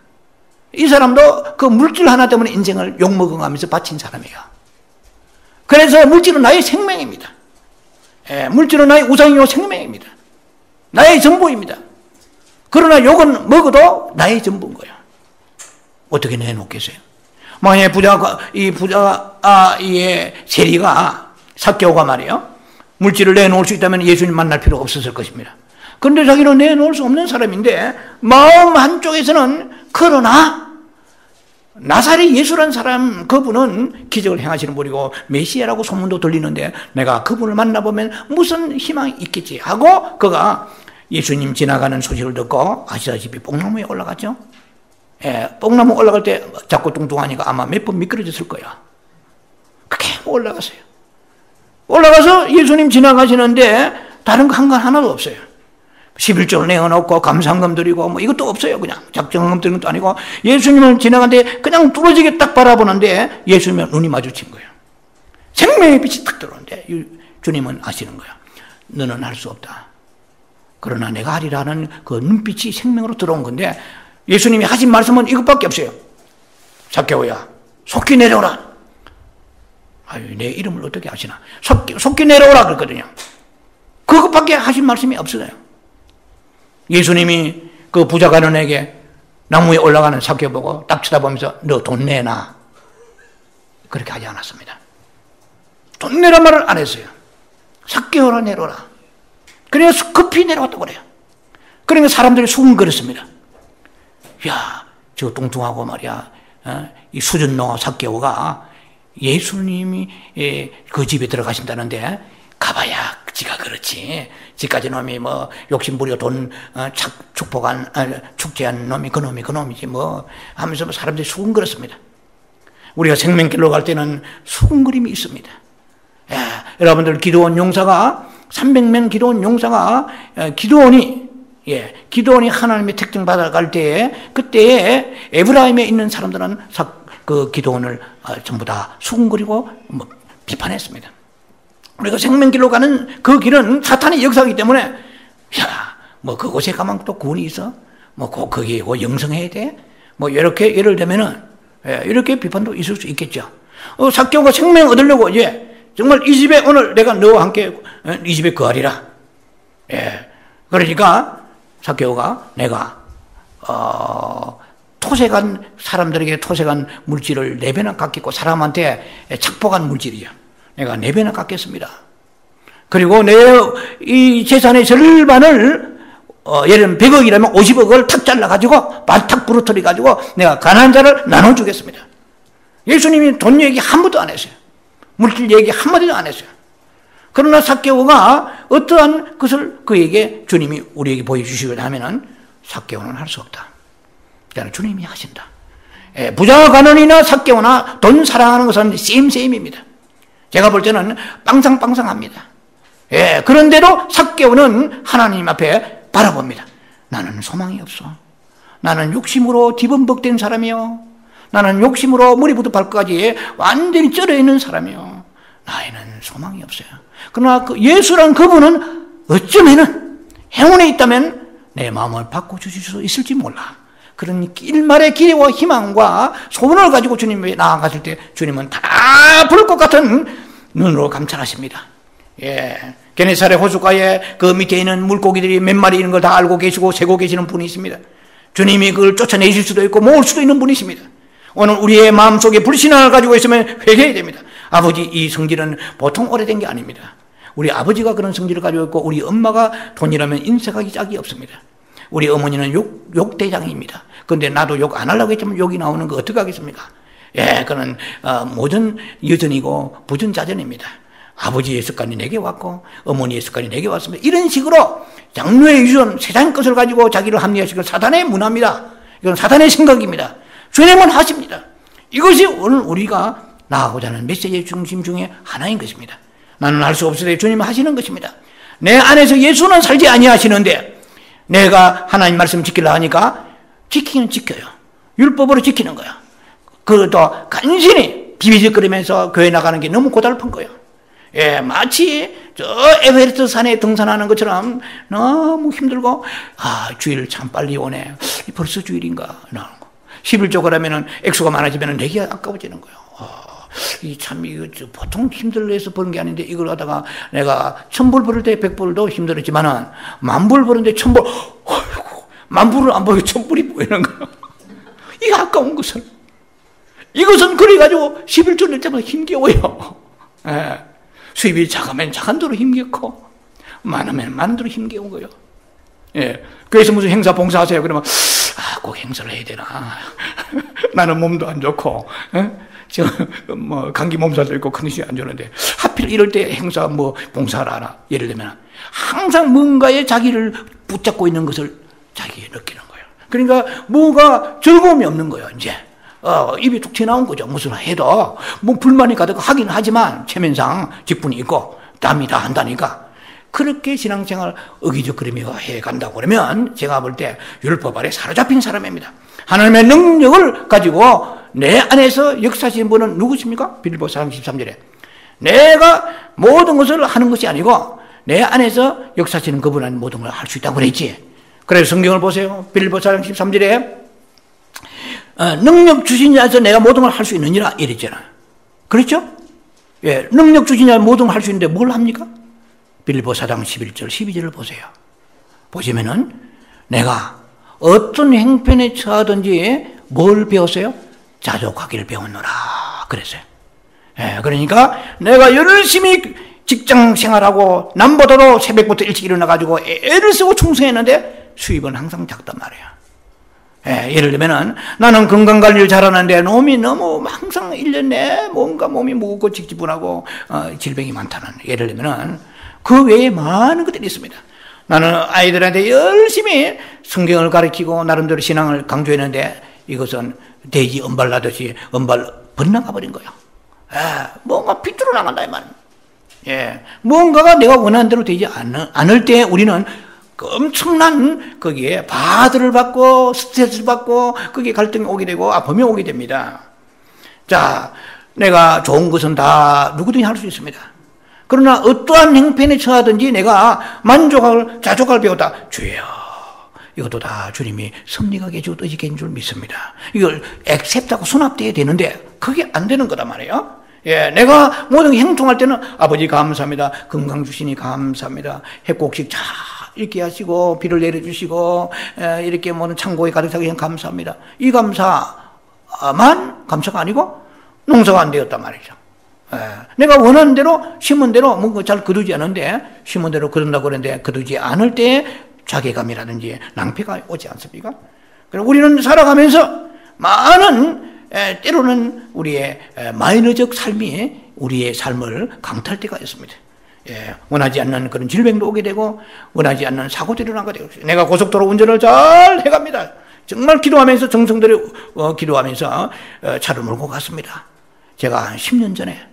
이 사람도 그 물질 하나 때문에 인생을 욕먹어가면서 바친 사람이에요. 그래서 물질은 나의 생명입니다. 물질은 나의 우상이요 생명입니다. 나의 전부입니다. 그러나 욕은 먹어도 나의 전부인 거예요. 어떻게 내놓겠어요? 만약에 세리가 삭개오가 말이에요. 물질을 내놓을 수 있다면 예수님 만날 필요가 없었을 것입니다. 그런데 자기는 내놓을 수 없는 사람인데 마음 한쪽에서는 그러나 나사렛 예수라는 사람, 그분은 기적을 행하시는 분이고 메시아라고 소문도 들리는데 내가 그분을 만나보면 무슨 희망이 있겠지 하고 그가 예수님 지나가는 소식을 듣고 아시다시피 뽕나무에 올라갔죠. 뽕나무 올라갈 때 자꾸 뚱뚱하니까 아마 몇 번 미끄러졌을 거야. 그렇게 올라갔어요. 올라가서 예수님 지나가시는데 다른 거 한 건 하나도 없어요. 11조를 내어놓고 감상금 드리고 뭐 이것도 없어요. 그냥 작정금 드리는 것도 아니고 예수님을 지나가는데 그냥 뚫어지게 딱 바라보는데 예수님은 눈이 마주친 거예요. 생명의 빛이 딱 들어오는데 주님은 아시는 거예요. 너는 할 수 없다. 그러나 내가 하리라는 그 눈빛이 생명으로 들어온 건데 예수님이 하신 말씀은 이것밖에 없어요. 삭개오야, 속히 내려오라. 내 이름을 어떻게 아시나? 속히 내려오라 그랬거든요. 그것밖에 하신 말씀이 없어요. 예수님이 그 부자 관원에게 나무에 올라가는 삭개오 보고 딱 쳐다보면서 너 돈 내놔. 그렇게 하지 않았습니다. 돈 내란 말을 안 했어요. 삭개오라 내려오라. 그래서 급히 내려왔다고 그래요. 그러니까 사람들이 수군거렸습니다. 야, 저 뚱뚱하고 말이야, 이 수준노 삭개오가 예수님이 그 집에 들어가신다는데 가봐야 지가 그렇지. 지까지 놈이 뭐 욕심부려 돈 축복한 축제한 놈이 그 놈이지 뭐 하면서 사람들이 수군거렸습니다. 우리가 생명길로 갈 때는 수군거림이 있습니다. 여러분들 기도원 용사가 300명 기도원 용사가 기도원이 하나님의 특징 받아갈 때에 그때에 에브라임에 있는 사람들은 그 기도원을 전부 다 수군거리고 비판했습니다. 우리가 생명길로 가는 그 길은 사탄의 역사이기 때문에, 야, 뭐 그곳에 가면 또 구원이 있어? 뭐 거기에 영성해야 돼? 뭐 이렇게 예를 들면은, 이렇게 비판도 있을 수 있겠죠. 삭개오가 생명 얻으려고 정말 이 집에 오늘 내가 너와 함께 이 집에 거하리라. 그러니까 삭개오가 내가 토색한 사람들에게 토색한 물질을 4배나 깎겠고 사람한테 착복한 물질이야. 내가 4배나 깎겠습니다. 그리고 내 이 재산의 절반을 예를 들면 100억이라면 50억을 탁 잘라가지고 탁 부러뜨려가지고 내가 가난한 자를 나눠주겠습니다. 예수님이 돈 얘기 한 번도 안 했어요. 물질 얘기 한마디도 안 했어요. 그러나 삭개오가 어떠한 것을 그에게 주님이 우리에게 보여주시고자 하면은 삭개오는 할 수 없다. 그러니까 주님이 하신다. 부자와 가난이나 삭개오나 돈 사랑하는 것은 셈셈입니다. 제가 볼 때는 빵상빵상합니다. 그런데도 삭개오는 하나님 앞에 바라봅니다. 나는 소망이 없어. 나는 욕심으로 뒤범벅된 사람이요. 나는 욕심으로 머리부터 발끝까지 완전히 쩔어 있는 사람이요. 나에는 소망이 없어요. 그러나 예수란 그분은 어쩌면은 행운에 있다면 내 마음을 바꿔주실 수 있을지 몰라. 그런 일말의 기대와 희망과 소원을 가지고 주님에 나아갔을 때 주님은 다 부를 것 같은 눈으로 감찰하십니다. 게네사렛 호숫가에 그 밑에 있는 물고기들이 몇 마리 있는 걸 다 알고 계시고 세고 계시는 분이 있습니다. 주님이 그걸 쫓아내실 수도 있고 모을 수도 있는 분이십니다. 오늘 우리의 마음속에 불신앙을 가지고 있으면 회개해야 됩니다. 아버지, 이 성질은 보통 오래된 게 아닙니다. 우리 아버지가 그런 성질을 가지고 있고 우리 엄마가 돈이라면 인색하기 짝이 없습니다. 우리 어머니는 욕대장입니다. 그런데 나도 욕 안 하려고 했지만 욕이 나오는 거 어떻게 하겠습니까? 그는 모전 여전이고 부전자전입니다. 아버지의 습관이 내게 왔고 어머니의 습관이 내게 왔습니다. 이런 식으로 장로의 유전, 세상 것을 가지고 자기를 합리화시키는 사단의 문화입니다. 이건 사단의 생각입니다. 주님은 하십니다. 이것이 오늘 우리가 나아가고자 하는 메시지의 중심 중에 하나인 것입니다. 나는 할 수 없으되 주님은 하시는 것입니다. 내 안에서 예수는 살지 아니하시는데 내가 하나님 말씀 지키려 하니까 지키는 지켜요. 율법으로 지키는 거야. 그것도 간신히 비비적거리면서 교회 나가는 게 너무 고달픈 거예요. 마치 저 에베레스트 산에 등산하는 것처럼 너무 힘들고 주일 참 빨리 오네. 벌써 주일인가? 11조가 하면은 액수가 많아지면 내게 아까워지는 거예요. 이거 보통 힘들어 해서 버는 게 아닌데 이걸 하다가 내가 1000불 벌을 때 100불도 힘들었지만은 10,000불 버는데 1000불, 어이구, 10,000불을 안 보이고 1000불이 보이는 거예요. 이 아까운 것은. 이것은 그래가지고 11조 낼 때마다 힘겨워요. 수입이 작으면 작은 대로 힘겹고, 많으면 많은 대로 힘겨운 거예요. 그래서 무슨 행사 봉사하세요. 그러면, 꼭 행사를 해야 되나. 나는 몸도 안 좋고, 감기 몸살도 있고 컨디션이 안 좋은데, 하필 이럴 때 행사 봉사를 하나. 예를 들면, 항상 뭔가에 자기를 붙잡고 있는 것을 자기가 느끼는 거예요. 그러니까 뭐가 즐거움이 없는 거예요, 이제. 입이 툭 튀어나온 거죠. 무슨 해도. 불만이 가득 하긴 하지만, 체면상 직분이 있고, 남이 다 한다니까. 그렇게 신앙생활 어기적거리며 해 간다고 그러면, 제가 볼 때 율법 아래 사로잡힌 사람입니다. 하나님의 능력을 가지고 내 안에서 역사하시는 분은 누구십니까? 빌립보서 4장 13절에. 내가 모든 것을 하는 것이 아니고, 내 안에서 역사하시는 그분은 모든 걸 할 수 있다고 그랬지. 그래서 성경을 보세요. 빌립보서 4장 13절에. 능력 주신 자에서 내가 모든 걸 할 수 있느니라 이랬잖아요. 그렇죠? 능력 주신 자 모든 걸 할 수 있는데 뭘 합니까? 빌립보서 4장 11절 12절을 보세요. 보시면은 내가 어떤 행편에 처하든지 뭘 배웠어요? 자족하기를 배웠노라 그랬어요. 그러니까 내가 열심히 직장 생활하고 남보다도 새벽부터 일찍 일어나가지고 애를 쓰고 충성했는데 수입은 항상 작단 말이에요. 예를 들면은 나는 건강관리를 잘하는데 놈이 너무 항상 1년 내에 뭔가 몸이 무겁고 찌찌분하고 질병이 많다는, 예를 들면은 그 외에 많은 것들이 있습니다. 나는 아이들한테 열심히 성경을 가르치고 나름대로 신앙을 강조했는데 이것은 돼지 은발 나듯이 은발 번나가 버린 거예요. 뭔가 비뚤어 나간다 이 말이에요. 뭔가가 내가 원하는 대로 되지 않을 때 우리는 엄청난 거기에 바드를 받고 스트레스를 받고 거기에 갈등이 오게 되고 아픔이 오게 됩니다. 자, 내가 좋은 것은 다 누구든지 할 수 있습니다. 그러나 어떠한 형편에 처하든지 내가 만족할 자족할 배우다. 주여, 이것도 다 주님이 섭리하게 해주고 뜻있게 해준 줄 믿습니다. 이걸 액셉트하고 수납돼야 되는데 그게 안 되는 거단 말이에요. 예, 내가 모든 게 행통할 때는 아버지 감사합니다. 건강 주시니 감사합니다. 해곡식 잘 이렇게 하시고 비를 내려주시고 이렇게 모든 창고에 가득 차게 감사합니다. 이 감사만 감사가 아니고 농사가 안 되었단 말이죠. 예, 내가 원하는 대로 심은 대로 뭔가 잘 거두지 않은데 심은 대로 거둔다고 그러는데 거두지 않을 때 자괴감이라든지 낭패가 오지 않습니까? 그래서 우리는 살아가면서 많은 때로는 우리의 마이너적 삶이 우리의 삶을 강탈할 때가 있습니다. 예, 원하지 않는 그런 질병도 오게 되고 원하지 않는 사고들이 일어나게 되고 내가 고속도로 운전을 잘 해갑니다. 정말 기도하면서 정성들이 기도하면서 차를 몰고 갔습니다. 제가 한 10년 전에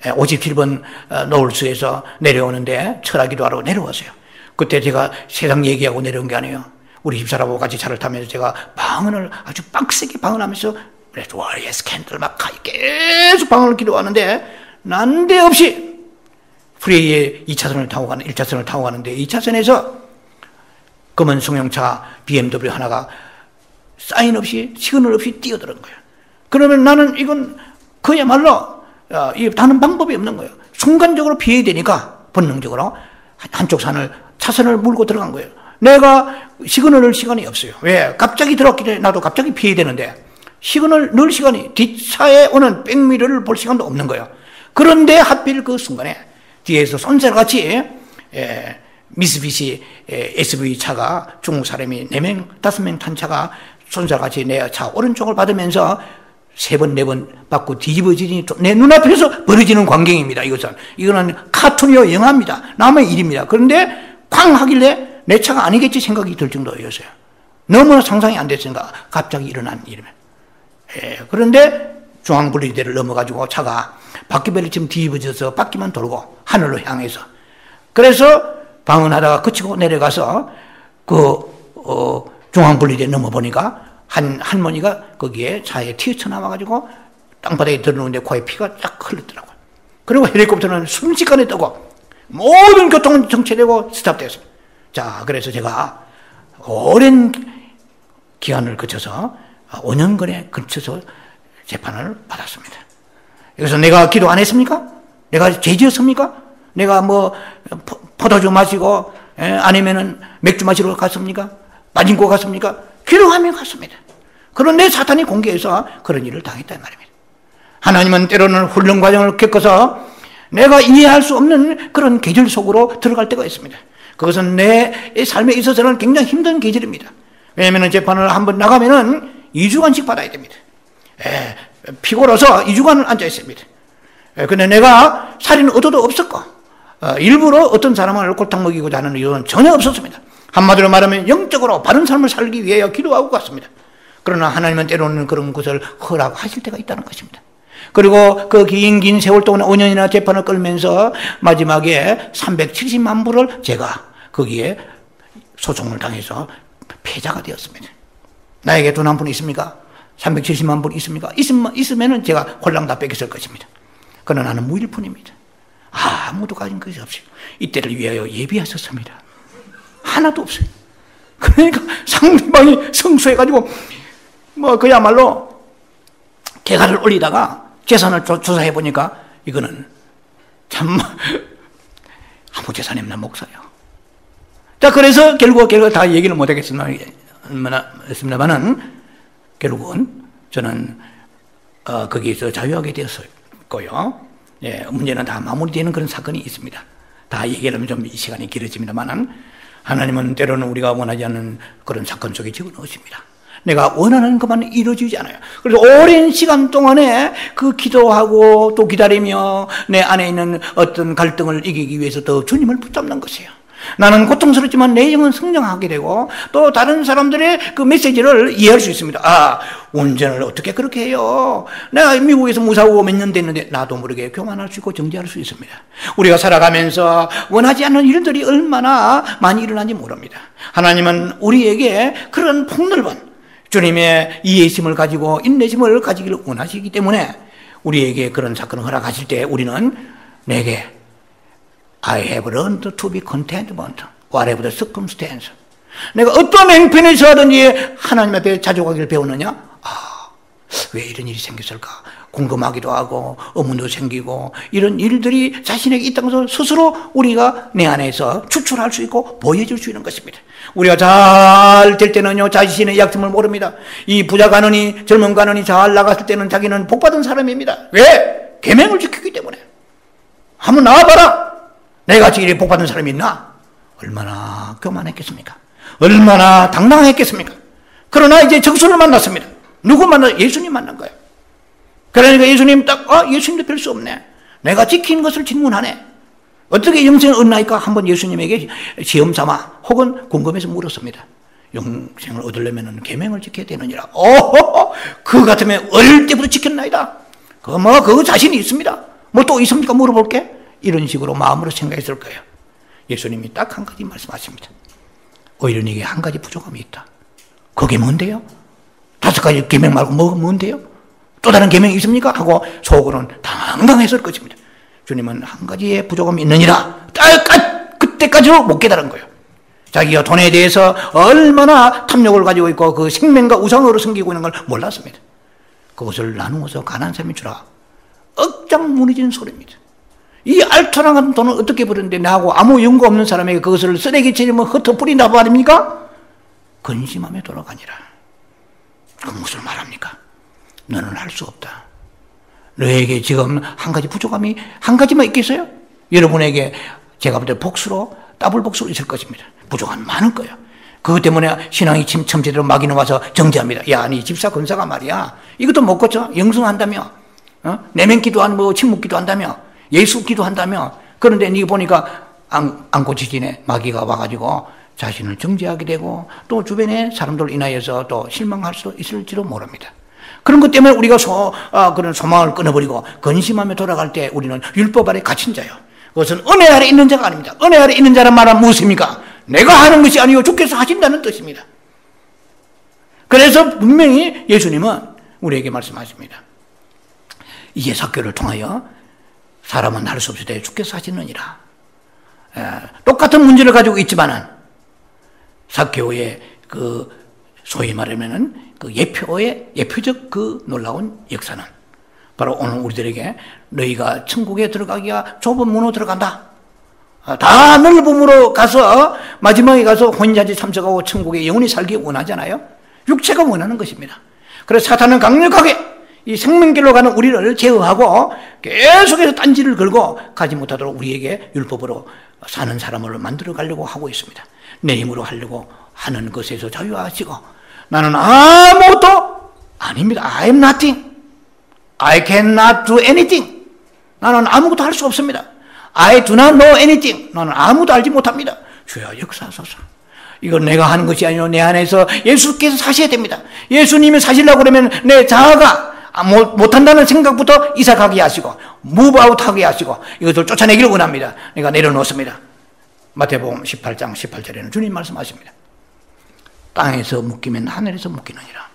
57번 노을수에서 내려오는데 철학기도 하러 내려왔어요. 그때 제가 세상 얘기하고 내려온 게 아니에요. 우리 집사람하고 같이 차를 타면서 제가 방언을 아주 빡세게 방언하면서 warrior 스캔들 막 계속 방언을 기도하는데 난데없이 프레이에 2차선을 타고 가는 1차선을 타고 가는데 2차선에서 검은 승용차 BMW 하나가 사인 없이 시그널 없이 뛰어드는 거예요. 그러면 나는 이건 그야말로 다른 방법이 없는 거예요. 순간적으로 피해야 되니까 본능적으로 한쪽 차선을 물고 들어간 거예요. 내가 시그널 넣을 시간이 없어요. 왜? 갑자기 들어왔기 전에 나도 갑자기 피해야 되는데 시그널 넣을 시간이 뒷차에 오는 백미러를 볼 시간도 없는 거예요. 그런데 하필 그 순간에 뒤에서 손살같이 미쓰비시 SV 차가 중국 사람이 4명, 5명 탄 차가 손살같이 내 차 오른쪽을 받으면서 3번, 4번 받고 뒤집어지니 내 눈앞에서 벌어지는 광경입니다. 이거는 카툰이요, 영화입니다. 남의 일입니다. 그런데 쾅 하길래 내 차가 아니겠지 생각이 들 정도였어요. 너무나 상상이 안 됐으니까 갑자기 일어난 일입니다. 그런데 중앙분리대를 넘어가지고 차가 바퀴벌레처럼 뒤집어져서 바퀴만 돌고 하늘로 향해서 그래서 방언하다가 그치고 내려가서 중앙분리대 넘어보니까 한 할머니가 거기에 차에 튀어쳐 나와가지고 땅바닥에 들어오는데 코에 피가 쫙 흘렀더라고요. 그리고 헬리콥터는 순식간에 뜨고 모든 교통은 정체되고 스탑됐습니다. 자, 그래서 제가 오랜 기간을 거쳐서 5년간에 걸쳐서 재판을 받았습니다. 그래서 내가 기도 안 했습니까? 내가 죄 지었습니까? 내가 포도주 마시고 아니면은 맥주 마시러 갔습니까? 빠진코 갔습니까? 기도하며 갔습니다. 그런데 사탄이 공개해서 그런 일을 당했단 말입니다. 하나님은 때로는 훈련 과정을 겪어서 내가 이해할 수 없는 그런 계절 속으로 들어갈 때가 있습니다. 그것은 내 삶에 있어서는 굉장히 힘든 계절입니다. 왜냐하면 재판을 한번 나가면은 2주간씩 받아야 됩니다. 피고로서 2주간을 앉아 있습니다. 근데 내가 살인 의도도 없었고, 일부러 어떤 사람을 골탕 먹이고자 하는 이유는 전혀 없었습니다. 한마디로 말하면 영적으로 바른 삶을 살기 위해 기도하고 갔습니다. 그러나 하나님은 때로는 그런 것을 허락하실 때가 있다는 것입니다. 그리고 그 긴 세월 동안 5년이나 재판을 끌면서 마지막에 370만 불을 제가 거기에 소송을 당해서 패자가 되었습니다. 나에게 돈 한 푼 있습니까? 370만 불 있습니까? 있으면은 제가 홀랑 다 뺏겼을 것입니다. 그러나 나는 무일푼입니다. 아무도 가진 것이 없어요. 이때를 위하여 예비하셨습니다. 하나도 없어요. 그러니까 상대방이 성수해가지고 그야말로 대가를 올리다가 재산을 조사해 보니까 이거는 참 아무 재산이 없는 목사예요. 자, 그래서 결국 다 얘기를 못 하겠습니다만은 결국은 저는 거기에서 자유하게 되었고요. 문제는 다 마무리되는 그런 사건이 있습니다. 다 얘기하면 좀 시간이 길어집니다만은 하나님은 때로는 우리가 원하지 않는 그런 사건 속에 집어넣으십니다. 내가 원하는 것만 이루어지지 않아요. 그래서 오랜 시간 동안에 그 기도하고 또 기다리며 내 안에 있는 어떤 갈등을 이기기 위해서 더 주님을 붙잡는 것이에요. 나는 고통스럽지만 내 영은 성장하게 되고 또 다른 사람들의 그 메시지를 이해할 수 있습니다. 아, 운전을 어떻게 그렇게 해요? 내가 미국에서 무사고 몇 년 됐는데 나도 모르게 교만할 수 있고 정죄할 수 있습니다. 우리가 살아가면서 원하지 않는 일들이 얼마나 많이 일어나는지 모릅니다. 하나님은 우리에게 그런 폭넓은 주님의 이해심을 가지고 인내심을 가지기를 원하시기 때문에 우리에게 그런 사건을 허락하실 때 우리는 내게 I have learned to be contentment, whatever the circumstance. 내가 어떤 행편에 처하든지 하나님 앞에 자족하기를 배우느냐? 왜 이런 일이 생겼을까? 궁금하기도 하고 의문도 생기고 이런 일들이 자신에게 있다는 것을 스스로 우리가 내 안에서 추출할 수 있고 보여줄 수 있는 것입니다. 우리가 잘 될 때는요, 자신의 약점을 모릅니다. 이 부자 가느니 젊은 가느니 잘 나갔을 때는 자기는 복받은 사람입니다. 왜? 계명을 지키기 때문에. 한번 나와봐라. 내같이 이렇게 복받은 사람이 있나? 얼마나 교만했겠습니까? 얼마나 당당했겠습니까? 그러나 이제 적수를 만났습니다. 누구 만나? 예수님 만난 거예요. 그러니까 예수님 딱, 예수님도 별 수 없네. 내가 지킨 것을 질문하네. 어떻게 영생을 얻나이까? 한번 예수님에게 시험 삼아 혹은 궁금해서 물었습니다. 영생을 얻으려면 계명을 지켜야 되느니라. 그거 같으면 어릴 때부터 지켰나이다. 그거 자신이 있습니다. 뭐 또 있습니까? 물어볼게. 이런 식으로 마음으로 생각했을 거예요. 예수님이 딱 한 가지 말씀하십니다. 오히려 네게 한 가지 부족함이 있다. 그게 뭔데요? 5가지 계명 말고 뭔데요? 또 다른 계명이 있습니까? 하고 속으로는 당당했을 것입니다. 주님은 한 가지의 부족함이 있느니라. 그때까지도 못 깨달은 거예요. 자기가 돈에 대해서 얼마나 탐욕을 가지고 있고 그 생명과 우상으로 섬기고 있는 걸 몰랐습니다. 그것을 나누어서 가난한 사람이 주라. 억장 무너진 소리입니다. 이 알토랑한 돈을 어떻게 버렸는데 나하고 아무 연고 없는 사람에게 그것을 쓰레기처럼 흩어뿌린다 말입니까? 근심하며 돌아가니라. 그 무슨 말합니까? 너는 할 수 없다. 너에게 지금 한 가지 부족함이 한 가지만 있겠어요? 여러분에게 제가 볼 때 복수로 더블 복수로 있을 것입니다. 부족함이 많을 거예요. 그것 때문에 신앙이 첨체대로 막이 나와서 정죄합니다. 야, 네 집사 권사가 말이야. 이것도 못 고쳐. 영성한다며. 내면기도 안 뭐 침묵기도 한다며. 예수기도 한다며. 그런데 네가 보니까 안 고치지네. 마귀가 와가지고 자신을 정죄하게 되고 또 주변에 사람들 인하여서 또 실망할 수도 있을지도 모릅니다. 그런 것 때문에 우리가 그런 소망을 끊어버리고 근심하며 돌아갈 때 우리는 율법 아래 갇힌 자요. 그것은 은혜 아래 있는 자가 아닙니다. 은혜 아래 있는 자란 말은 무엇입니까? 내가 하는 것이 아니고 주께서 하신다는 뜻입니다. 그래서 분명히 예수님은 우리에게 말씀하십니다. 이제 사교를 통하여 사람은 할 수 없을 때 주께서 하시느니라. 똑같은 문제를 가지고 있지만은 사교의 그 소위 말하면은 그 예표적 그 놀라운 역사는 바로 오늘 우리들에게 너희가 천국에 들어가기가 좁은 문으로 들어간다. 다 넓음으로 가서 마지막에 가서 혼인잔치 참석하고 천국에 영원히 살기 원하잖아요. 육체가 원하는 것입니다. 그래서 사탄은 강력하게 이 생명길로 가는 우리를 제어하고 계속해서 딴지를 걸고 가지 못하도록 우리에게 율법으로 사는 사람을 만들어 가려고 하고 있습니다. 내 힘으로 하려고 하는 것에서 자유하시고 나는 아무것도 아닙니다. I am nothing. I cannot do anything. 나는 아무것도 할 수 없습니다. I do not know anything. 나는 아무도 알지 못합니다. 주여 역사하소서. 이건 내가 하는 것이 아니라 내 안에서 예수께서 사셔야 됩니다. 예수님이 사시려고 그러면 내 자아가 못한다는 생각부터 이삭하게 하시고 무브아웃하게 하시고 이것을 쫓아내기를 원합니다. 내가 내려놓습니다. 마태복음 18장 18절에는 주님 말씀하십니다. 땅에서 묶이면 하늘에서 묶이느니라.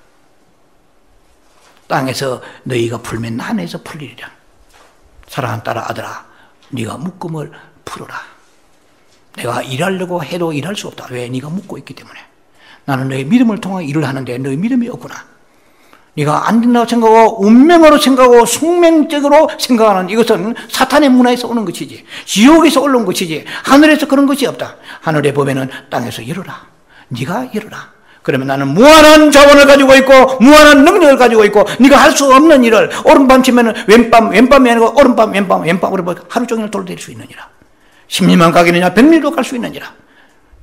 땅에서 너희가 풀면 하늘에서 풀리리라. 사랑하는 딸아 아들아 네가 묶음을 풀어라. 내가 일하려고 해도 일할 수 없다. 왜? 네가 묶고 있기 때문에. 나는 너의 믿음을 통해 일을 하는데 너의 믿음이 없구나. 네가 안 된다고 생각하고 운명으로 생각하고 숙명적으로 생각하는 이것은 사탄의 문화에서 오는 것이지 지옥에서 올라온 것이지 하늘에서 그런 것이 없다. 하늘에 보면은 땅에서 열어라. 네가 열어라. 그러면 나는 무한한 자원을 가지고 있고 무한한 능력을 가지고 있고 네가 할 수 없는 일을 오른밤 치면은 왼밤이 아니고 오른밤 왼밤으로 하루 종일 돌릴 수 있느니라. 10리만 가겠느냐 100리도 갈 수 있느니라.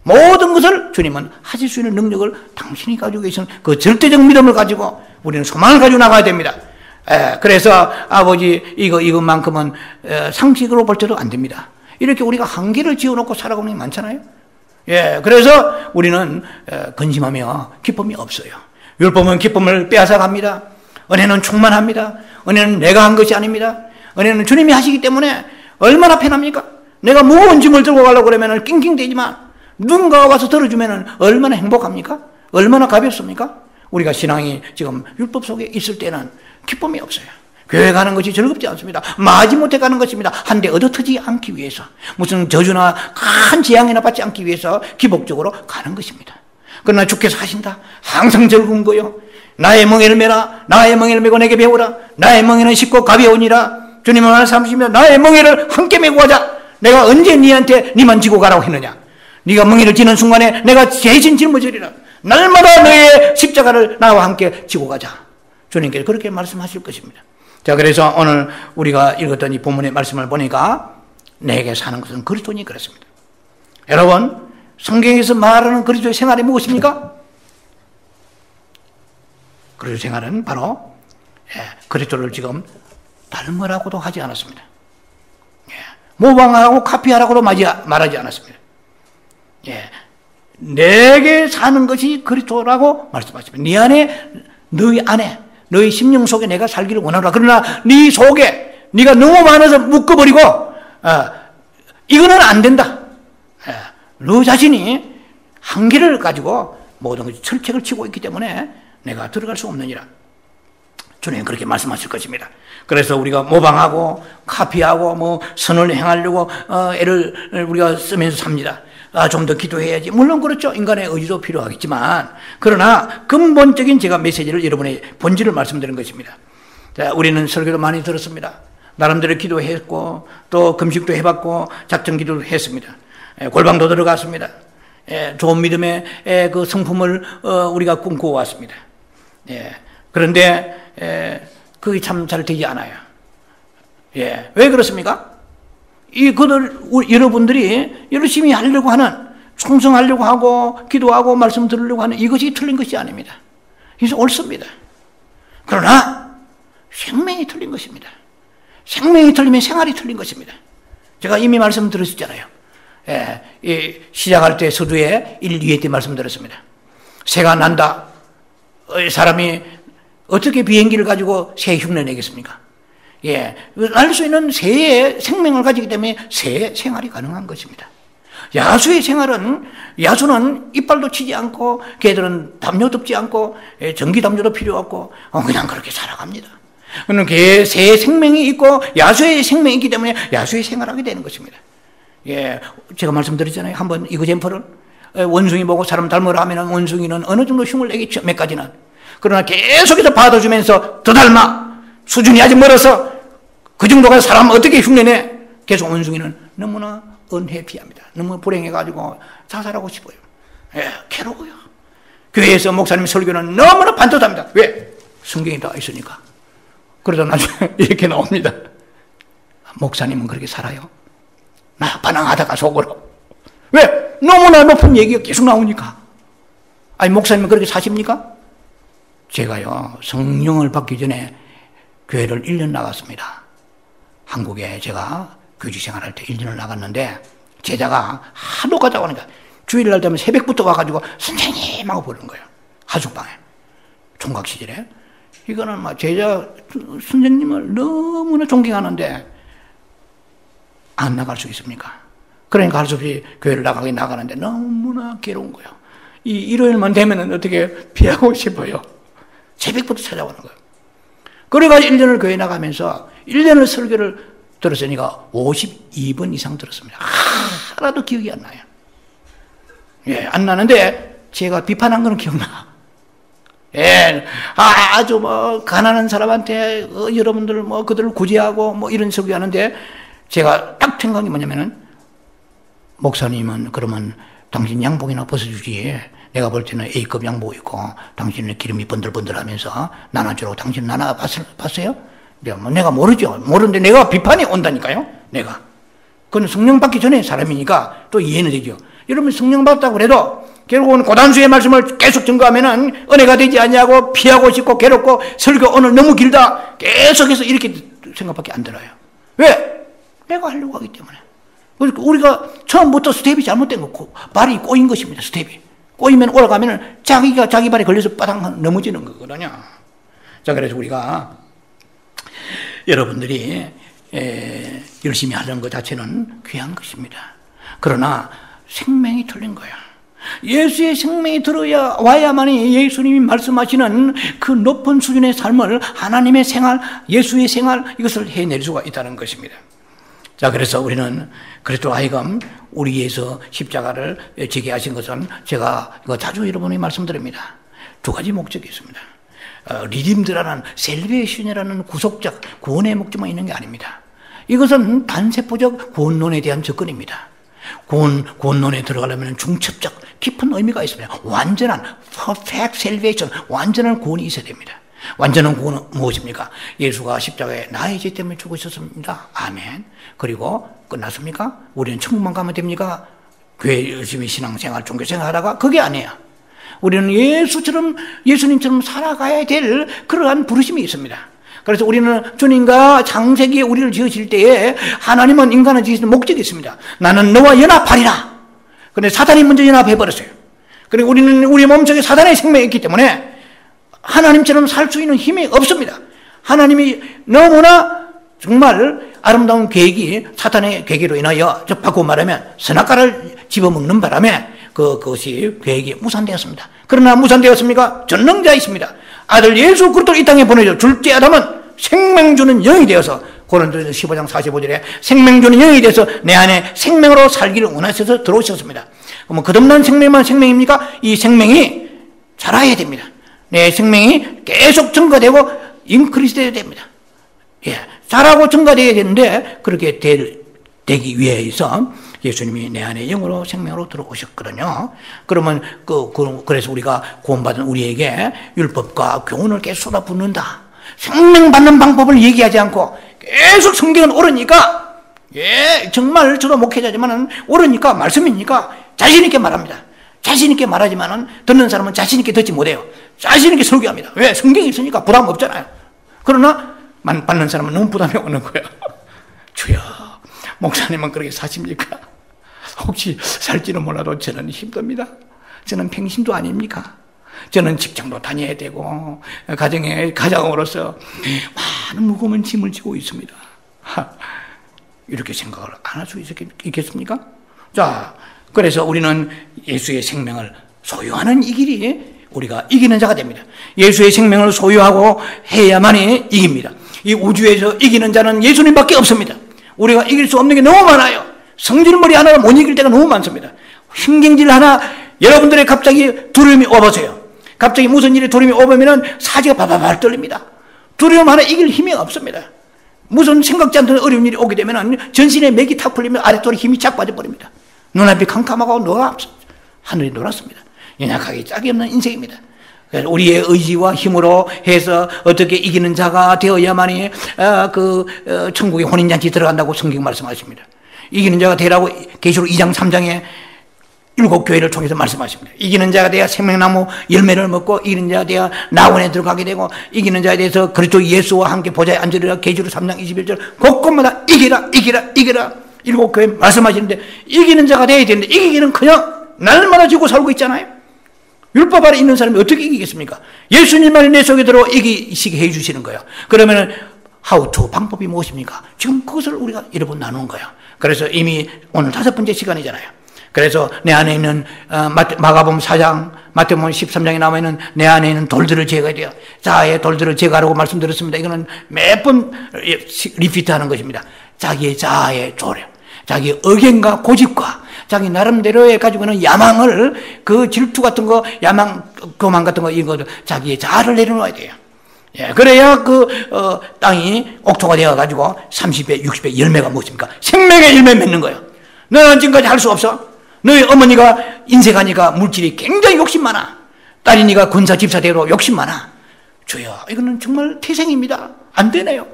모든 것을 주님은 하실 수 있는 능력을 당신이 가지고 계신 그 절대적 믿음을 가지고 우리는 소망을 가지고 나가야 됩니다. 그래서 아버지 이것만큼은 상식으로 볼 때도 안 됩니다. 이렇게 우리가 한계를 지어놓고 살아가는 게 많잖아요. 그래서 우리는 근심하며 기쁨이 없어요. 율법은 기쁨을 빼앗아갑니다. 은혜는 충만합니다. 은혜는 내가 한 것이 아닙니다. 은혜는 주님이 하시기 때문에 얼마나 편합니까? 내가 무거운 짐을 들고 가려고 그러면 낑낑대지만 누군가가 와서 들어주면 얼마나 행복합니까? 얼마나 가볍습니까? 우리가 신앙이 지금 율법 속에 있을 때는 기쁨이 없어요. 교회 가는 것이 즐겁지 않습니다. 마지못해 가는 것입니다. 한 대 얻어터지 않기 위해서, 무슨 저주나 큰 재앙이나 받지 않기 위해서 기복적으로 가는 것입니다. 그러나 주께서 하신다. 항상 즐거운 거요. 나의 멍에를 메라. 나의 멍에를 메고 내게 배우라. 나의 멍에는 쉽고 가벼우니라. 주님은 말을 삼으시며 나의 멍에를 함께 메고 가자. 내가 언제 네한테 네만 지고 가라고 했느냐. 네가 멍에를 지는 순간에 내가 대신 짊어지리라. 날마다 너의 십자가를 나와 함께 지고 가자. 주님께서 그렇게 말씀하실 것입니다. 자, 그래서 오늘 우리가 읽었던 이 본문의 말씀을 보니까 내게 사는 것은 그리스도니 그렇습니다. 여러분, 성경에서 말하는 그리스도의 생활이 무엇입니까? 그리스도의 생활은 바로 그리스도를 지금 닮으라고도 하지 않았습니다. 모방하고 카피하라고도 말하지 않았습니다. 내게 사는 것이 그리스도라고 말씀하십니다. 네 안에, 너희 안에, 너희 심령 속에 내가 살기를 원하노라. 그러나 네 속에 네가 너무 많아서 묶어버리고 이거는 안 된다. 너 자신이 한계를 가지고 모든 것이 철책을 치고 있기 때문에 내가 들어갈 수 없느니라. 주님 그렇게 말씀하실 것입니다. 그래서 우리가 모방하고 카피하고 뭐 선을 행하려고 애를 우리가 쓰면서 삽니다. 좀 더 기도해야지. 물론 그렇죠. 인간의 의지도 필요하겠지만, 그러나 근본적인 제가 메시지를 여러분의 본질을 말씀드린 것입니다. 자, 우리는 설교도 많이 들었습니다. 나름대로 기도했고 또 금식도 해봤고 작정 기도도 했습니다. 골방도 들어갔습니다. 좋은 믿음의 그 성품을 우리가 꿈꾸어 왔습니다. 그런데 그게 참 잘 되지 않아요. 왜 그렇습니까? 여러분들이 열심히 하려고 하는, 충성하려고 하고 기도하고 말씀 들으려고 하는 이것이 틀린 것이 아닙니다. 그래서 옳습니다. 그러나 생명이 틀린 것입니다. 생명이 틀리면 생활이 틀린 것입니다. 제가 이미 말씀드렸잖아요. 시작할 때 서두에 1, 2회 때 말씀드렸습니다. 새가 난다. 사람이 어떻게 비행기를 가지고 새 흉내 내겠습니까? 날 수 있는 새의 생명을 가지기 때문에 새의 생활이 가능한 것입니다. 야수의 생활은, 야수는 이빨도 치지 않고, 걔들은 담요 덮지 않고, 전기 담요도 필요 없고, 그냥 그렇게 살아갑니다. 그럼 새의 생명이 있고, 야수의 생명이 있기 때문에 야수의 생활하게 되는 것입니다. 제가 말씀드렸잖아요. 한번 이그젠플을. 원숭이 보고 사람 닮으라 하면 원숭이는 어느 정도 흉을 내겠죠. 몇 가지는. 그러나 계속해서 받아주면서 더 닮아. 수준이 아직 멀어서 그 정도가 사람 어떻게 흉내내? 계속 원숭이는 너무나 언해피합니다. 너무 불행해가지고 자살하고 싶어요. 괴로워요. 교회에서 목사님 설교는 너무나 반듯합니다. 왜? 성경이 다 있으니까. 그러다 나중에 이렇게 나옵니다. 목사님은 그렇게 살아요? 나 반항하다가 속으로. 왜? 너무나 높은 얘기가 계속 나오니까. 아니, 목사님은 그렇게 사십니까? 제가요, 성령을 받기 전에 교회를 1년 나갔습니다. 한국에 제가 교직 생활할 때 1년을 나갔는데, 제자가 하도 가자고 하니까 주일날 되면 새벽부터 와가지고 선생님 하고 부르는 거예요. 하숙방에. 총각 시절에. 이거는 막 제자 선생님을 너무나 존경하는데 안 나갈 수 있습니까? 그러니까 할 수 없이 교회를 나가는데 너무나 괴로운 거예요. 이 일요일만 되면 어떻게 피하고 싶어요. 새벽부터 찾아오는 거예요. 그래가지고 1년을 교회 나가면서 1년을 설교를 들었으니까 52번 이상 들었습니다. 하나도 기억이 안 나요. 안 나는데 제가 비판한 거는 기억나. 아주 가난한 사람한테 여러분들 그들을 구제하고 이런 설교하는데 제가 딱 생각이 뭐냐면은, 목사님은 그러면 당신 양복이나 벗어주지. 내가 볼 때는 A급 양복 입고 당신은 기름이 번들번들하면서 나눠주라고 당신 나눠봤어요? 내가 모르죠. 모르는데 내가 비판이 온다니까요. 내가. 그건 성령 받기 전에 사람이니까 또 이해는 되죠. 여러분 성령 받았다고 그래도 결국은 고단수의 말씀을 계속 증거하면은 은혜가 되지 않냐고 피하고 싶고 괴롭고 설교 오늘 너무 길다. 계속해서 이렇게 생각밖에 안 들어요. 왜? 내가 하려고 하기 때문에. 그러니까 우리가 처음부터 스텝이 잘못된 거고 발이 꼬인 것입니다. 스텝이. 꼬이면 올라가면은 자기가 자기 발에 걸려서 바닥 넘어지는 거거든요. 자, 그래서 우리가 여러분들이 열심히 하는 것 자체는 귀한 것입니다. 그러나 생명이 틀린 거야. 예수의 생명이 들어야 와야만이 예수님이 말씀하시는 그 높은 수준의 삶을, 하나님의 생활, 예수의 생활, 이것을 해낼 수가 있다는 것입니다. 자, 그래서 우리는 그리스도 하여금 우리 위해서 십자가를 지게 하신 것은, 제가 이거 자주 여러분이 말씀드립니다. 두 가지 목적이 있습니다. 리딤드라는 셀베이션이라는 구속적 구원의 목적만 있는 게 아닙니다. 이것은 단세포적 구원론에 대한 접근입니다. 구원론에 들어가려면 중첩적 깊은 의미가 있습니다. 완전한 perfect salvation, 완전한 구원이 있어야 됩니다. 완전한 구원은 무엇입니까? 예수가 십자가에 나의 죄 때문에 죽으셨습니다. 아멘. 그리고 끝났습니까? 우리는 천국만 가면 됩니까? 교회 열심히 신앙생활, 종교생활 하다가 그게 아니에요. 우리는 예수님처럼 살아가야 될 그러한 부르심이 있습니다. 그래서 우리는 주님과 창세기에 우리를 지으실 때에 하나님은 인간을 지으시는 목적이 있습니다. 나는 너와 연합하리라. 그런데 사단이 먼저 연합해버렸어요. 그리고 우리는 우리 몸속에 사단의 생명이 있기 때문에 하나님처럼 살 수 있는 힘이 없습니다. 하나님이 너무나 정말 아름다운 계획이 사탄의 계획으로 인하여, 바꾸고 말하면 선악과를 집어먹는 바람에 그것이 계획이 무산되었습니다. 그러나 무산되었습니까? 전능자이십니다. 아들 예수 그리스도를 이 땅에 보내줘 둘째 아담은 생명 주는 영이 되어서, 고린도전서 15장 45절에 생명 주는 영이 되어서 내 안에 생명으로 살기를 원하셔서 들어오셨습니다. 그러면 거듭난 생명만 생명입니까? 이 생명이 자라야 됩니다. 내 생명이 계속 증가되고 인크리스 되어야 됩니다. 예, 자라고 증가되어야 되는데, 그렇게 되기 위해서 예수님이 내 안에 영으로 생명으로 들어오셨거든요. 그러면 그래서 우리가 구원받은 우리에게 율법과 교훈을 계속 쏟아붓는다. 생명 받는 방법을 얘기하지 않고 계속 성경은 옳으니까, 예, 정말 저도 목회자지만은 옳으니까, 말씀이니까 자신 있게 말합니다. 자신 있게 말하지만은 듣는 사람은 자신 있게 듣지 못해요. 자신 있게 설교합니다. 왜? 성경이 있으니까 부담 없잖아요. 그러나 받는 사람은 너무 부담이 오는 거예요. 주여, 목사님은 그렇게 사십니까? 혹시 살지는 몰라도 저는 힘듭니다. 저는 평신도 아닙니까? 저는 직장도 다녀야 되고 가정으로서 많은 무거운 짐을 지고 있습니다. 이렇게 생각을 안 할 수 있겠습니까? 자, 그래서 우리는 예수의 생명을 소유하는 이 길이 우리가 이기는 자가 됩니다. 예수의 생명을 소유하고 해야만이 이깁니다. 이 우주에서 이기는 자는 예수님밖에 없습니다. 우리가 이길 수 없는 게 너무 많아요. 성질머리 하나가 못 이길 때가 너무 많습니다. 신경질 하나, 여러분들의 갑자기 두려움이 오버세요. 갑자기 무슨 일이 두려움이 오버면 사지가 바바바 떨립니다. 두려움 하나 이길 힘이 없습니다. 무슨 생각지 않던 어려운 일이 오게 되면 전신에 맥이 탁 풀리면 아랫돌에 힘이 쫙 빠져버립니다. 눈앞이 캄캄하고 하늘이 노랗습니다. 연약하게 짝이 없는 인생입니다. 우리의 의지와 힘으로 해서 어떻게 이기는 자가 되어야만이 천국의 혼인잔치 들어간다고 성경 말씀하십니다. 이기는 자가 되라고 계시록 2장 3장에 7교회를 통해서 말씀하십니다. 이기는 자가 되어 생명나무 열매를 먹고, 이기는 자가 되어 낙원에 들어가게 되고, 이기는 자에 대해서 그리스도 예수와 함께 보좌에 앉으리라. 계시록 3장 21절 곳곳마다 이기라 7교회 말씀하시는데, 이기는 자가 되어야 되는데 이기기는 그냥 날마다 지고 살고 있잖아요. 율법 아래 있는 사람이 어떻게 이기겠습니까? 예수님만이 내 속에 들어 이기시게 해주시는 거예요. 그러면 how to, 방법이 무엇입니까? 지금 그것을 우리가 여러분 나눈 거예요. 그래서 이미 오늘 5번째 시간이잖아요. 그래서 내 안에 있는 마가복음 4장, 마태복음 13장에 나와 있는 내 안에 있는 돌들을 제거해야 돼요. 자아의 돌들을 제거하라고 말씀드렸습니다. 이거는 몇 번 리피트하는 것입니다. 자기의 자아의 조력, 자기의 의견과 고집과 자기 나름대로의 가지고 있는 야망을, 그 질투 같은 거, 교만 같은 거, 이거 자기의 자아를 내려놓아야 돼요. 예, 그래야 땅이 옥토가 되어가지고 30배, 60배 열매가 무엇입니까? 생명의 열매 맺는 거예요. 너는 지금까지 할 수 없어? 너희 어머니가 인쇄가니까 물질이 굉장히 욕심 많아. 딸이니까 군사 집사대로 욕심 많아. 주여, 이거는 정말 태생입니다. 안 되네요.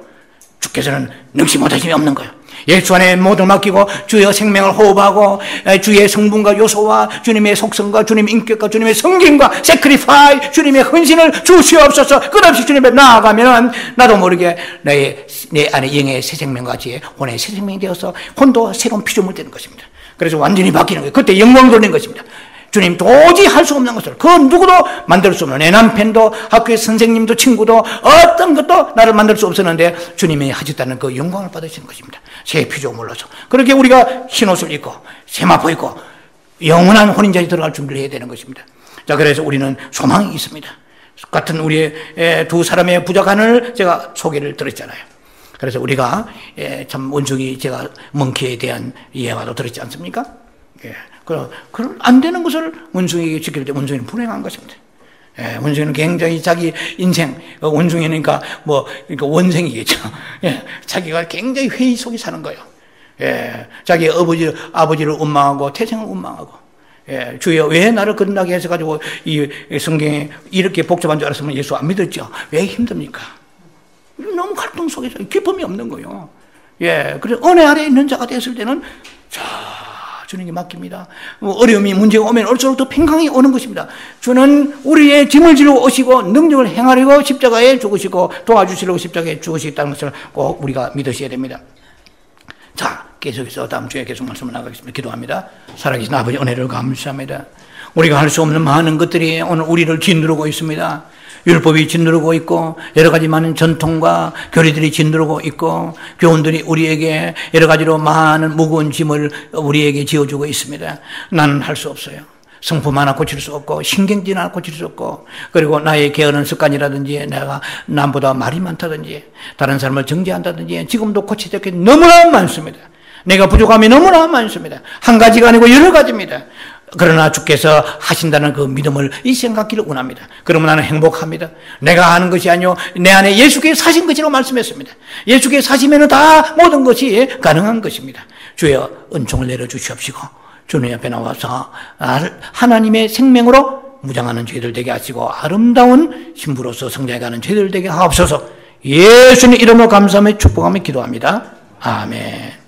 주께서는 능치 못하심이 없는 거예요. 예수 안에 모든 맡기고 주의 생명을 호흡하고 주의 성분과 요소와 주님의 속성과 주님의 인격과 주님의 성김과 세크리파이, 주님의 헌신을 주시옵소서. 끝없이 주님 앞에 나아가면 나도 모르게 내 안에 영의 새 생명같이 혼의 새 생명이 되어서 혼도 새로운 피조물 되는 것입니다. 그래서 완전히 바뀌는 거예요. 그때 영광 돌리는 것입니다. 주님 도저히 할 수 없는 것을, 그 누구도 만들 수 없는, 내 남편도 학교의 선생님도 친구도 어떤 것도 나를 만들 수 없었는데 주님이 하셨다는 그 영광을 받으시는 것입니다. 새 피조물로서. 그렇게 우리가 흰옷을 입고 세마포 입고 영원한 혼인자에 들어갈 준비를 해야 되는 것입니다. 자, 그래서 우리는 소망이 있습니다. 같은 우리의 두 사람의 부자간을 제가 소개를 들었잖아요. 그래서 우리가 참 원숭이 제가 멍키에 대한 예화도 들었지 않습니까? 그런 안 되는 것을 원숭이에게 지킬 때 원숭이는 불행한 것입니다. 원숭이는 굉장히 자기 인생, 원숭이니까 그러니까 원생이겠죠. 자기가 굉장히 회의 속에 사는 거예요. 자기 아버지를 원망하고 태생을 원망하고, 주여 왜 나를 거듭나게 해서가지고 이 성경에 이렇게 복잡한 줄 알았으면 예수 안 믿었죠. 왜 힘듭니까? 너무 갈등 속에서 기쁨이 없는 거예요. 그래서 은혜 아래 있는 자가 됐을 때는 주님께 맡깁니다. 어려움이 문제가 오면 올수록 더 평강이 오는 것입니다. 주는 우리의 짐을 지르고 오시고 능력을 행하려고 십자가에 죽으시고 도와주시려고 십자가에 죽으시겠다는 것을 꼭 우리가 믿으셔야 됩니다. 자, 계속해서 다음 주에 계속 말씀을 나가겠습니다. 기도합니다. 살아계신 아버지 은혜를 감사합니다. 우리가 할 수 없는 많은 것들이 오늘 우리를 짓누르고 있습니다. 율법이 짓누르고 있고 여러 가지 많은 전통과 교리들이 짓누르고 있고 교훈들이 우리에게 여러 가지로 많은 무거운 짐을 우리에게 지어주고 있습니다. 나는 할 수 없어요. 성품 하나 고칠 수 없고 신경질 하나 고칠 수 없고, 그리고 나의 게으른 습관이라든지 내가 남보다 말이 많다든지 다른 사람을 정죄한다든지 지금도 고치지 않게 너무나 많습니다. 내가 부족함이 너무나 많습니다. 한 가지가 아니고 여러 가지입니다. 그러나 주께서 하신다는 그 믿음을 이 생각기를 원합니다. 그러면 나는 행복합니다. 내가 하는 것이 아니요 내 안에 예수께서 사신 것이라고 말씀했습니다. 예수께서 사시면 다 모든 것이 가능한 것입니다. 주여 은총을 내려주시옵시고 주님 앞에 나와서 하나님의 생명으로 무장하는 죄들 되게 하시고 아름다운 신부로서 성장해가는 죄들 되게 하옵소서. 예수님 이름으로 감사하며 축복하며 기도합니다. 아멘.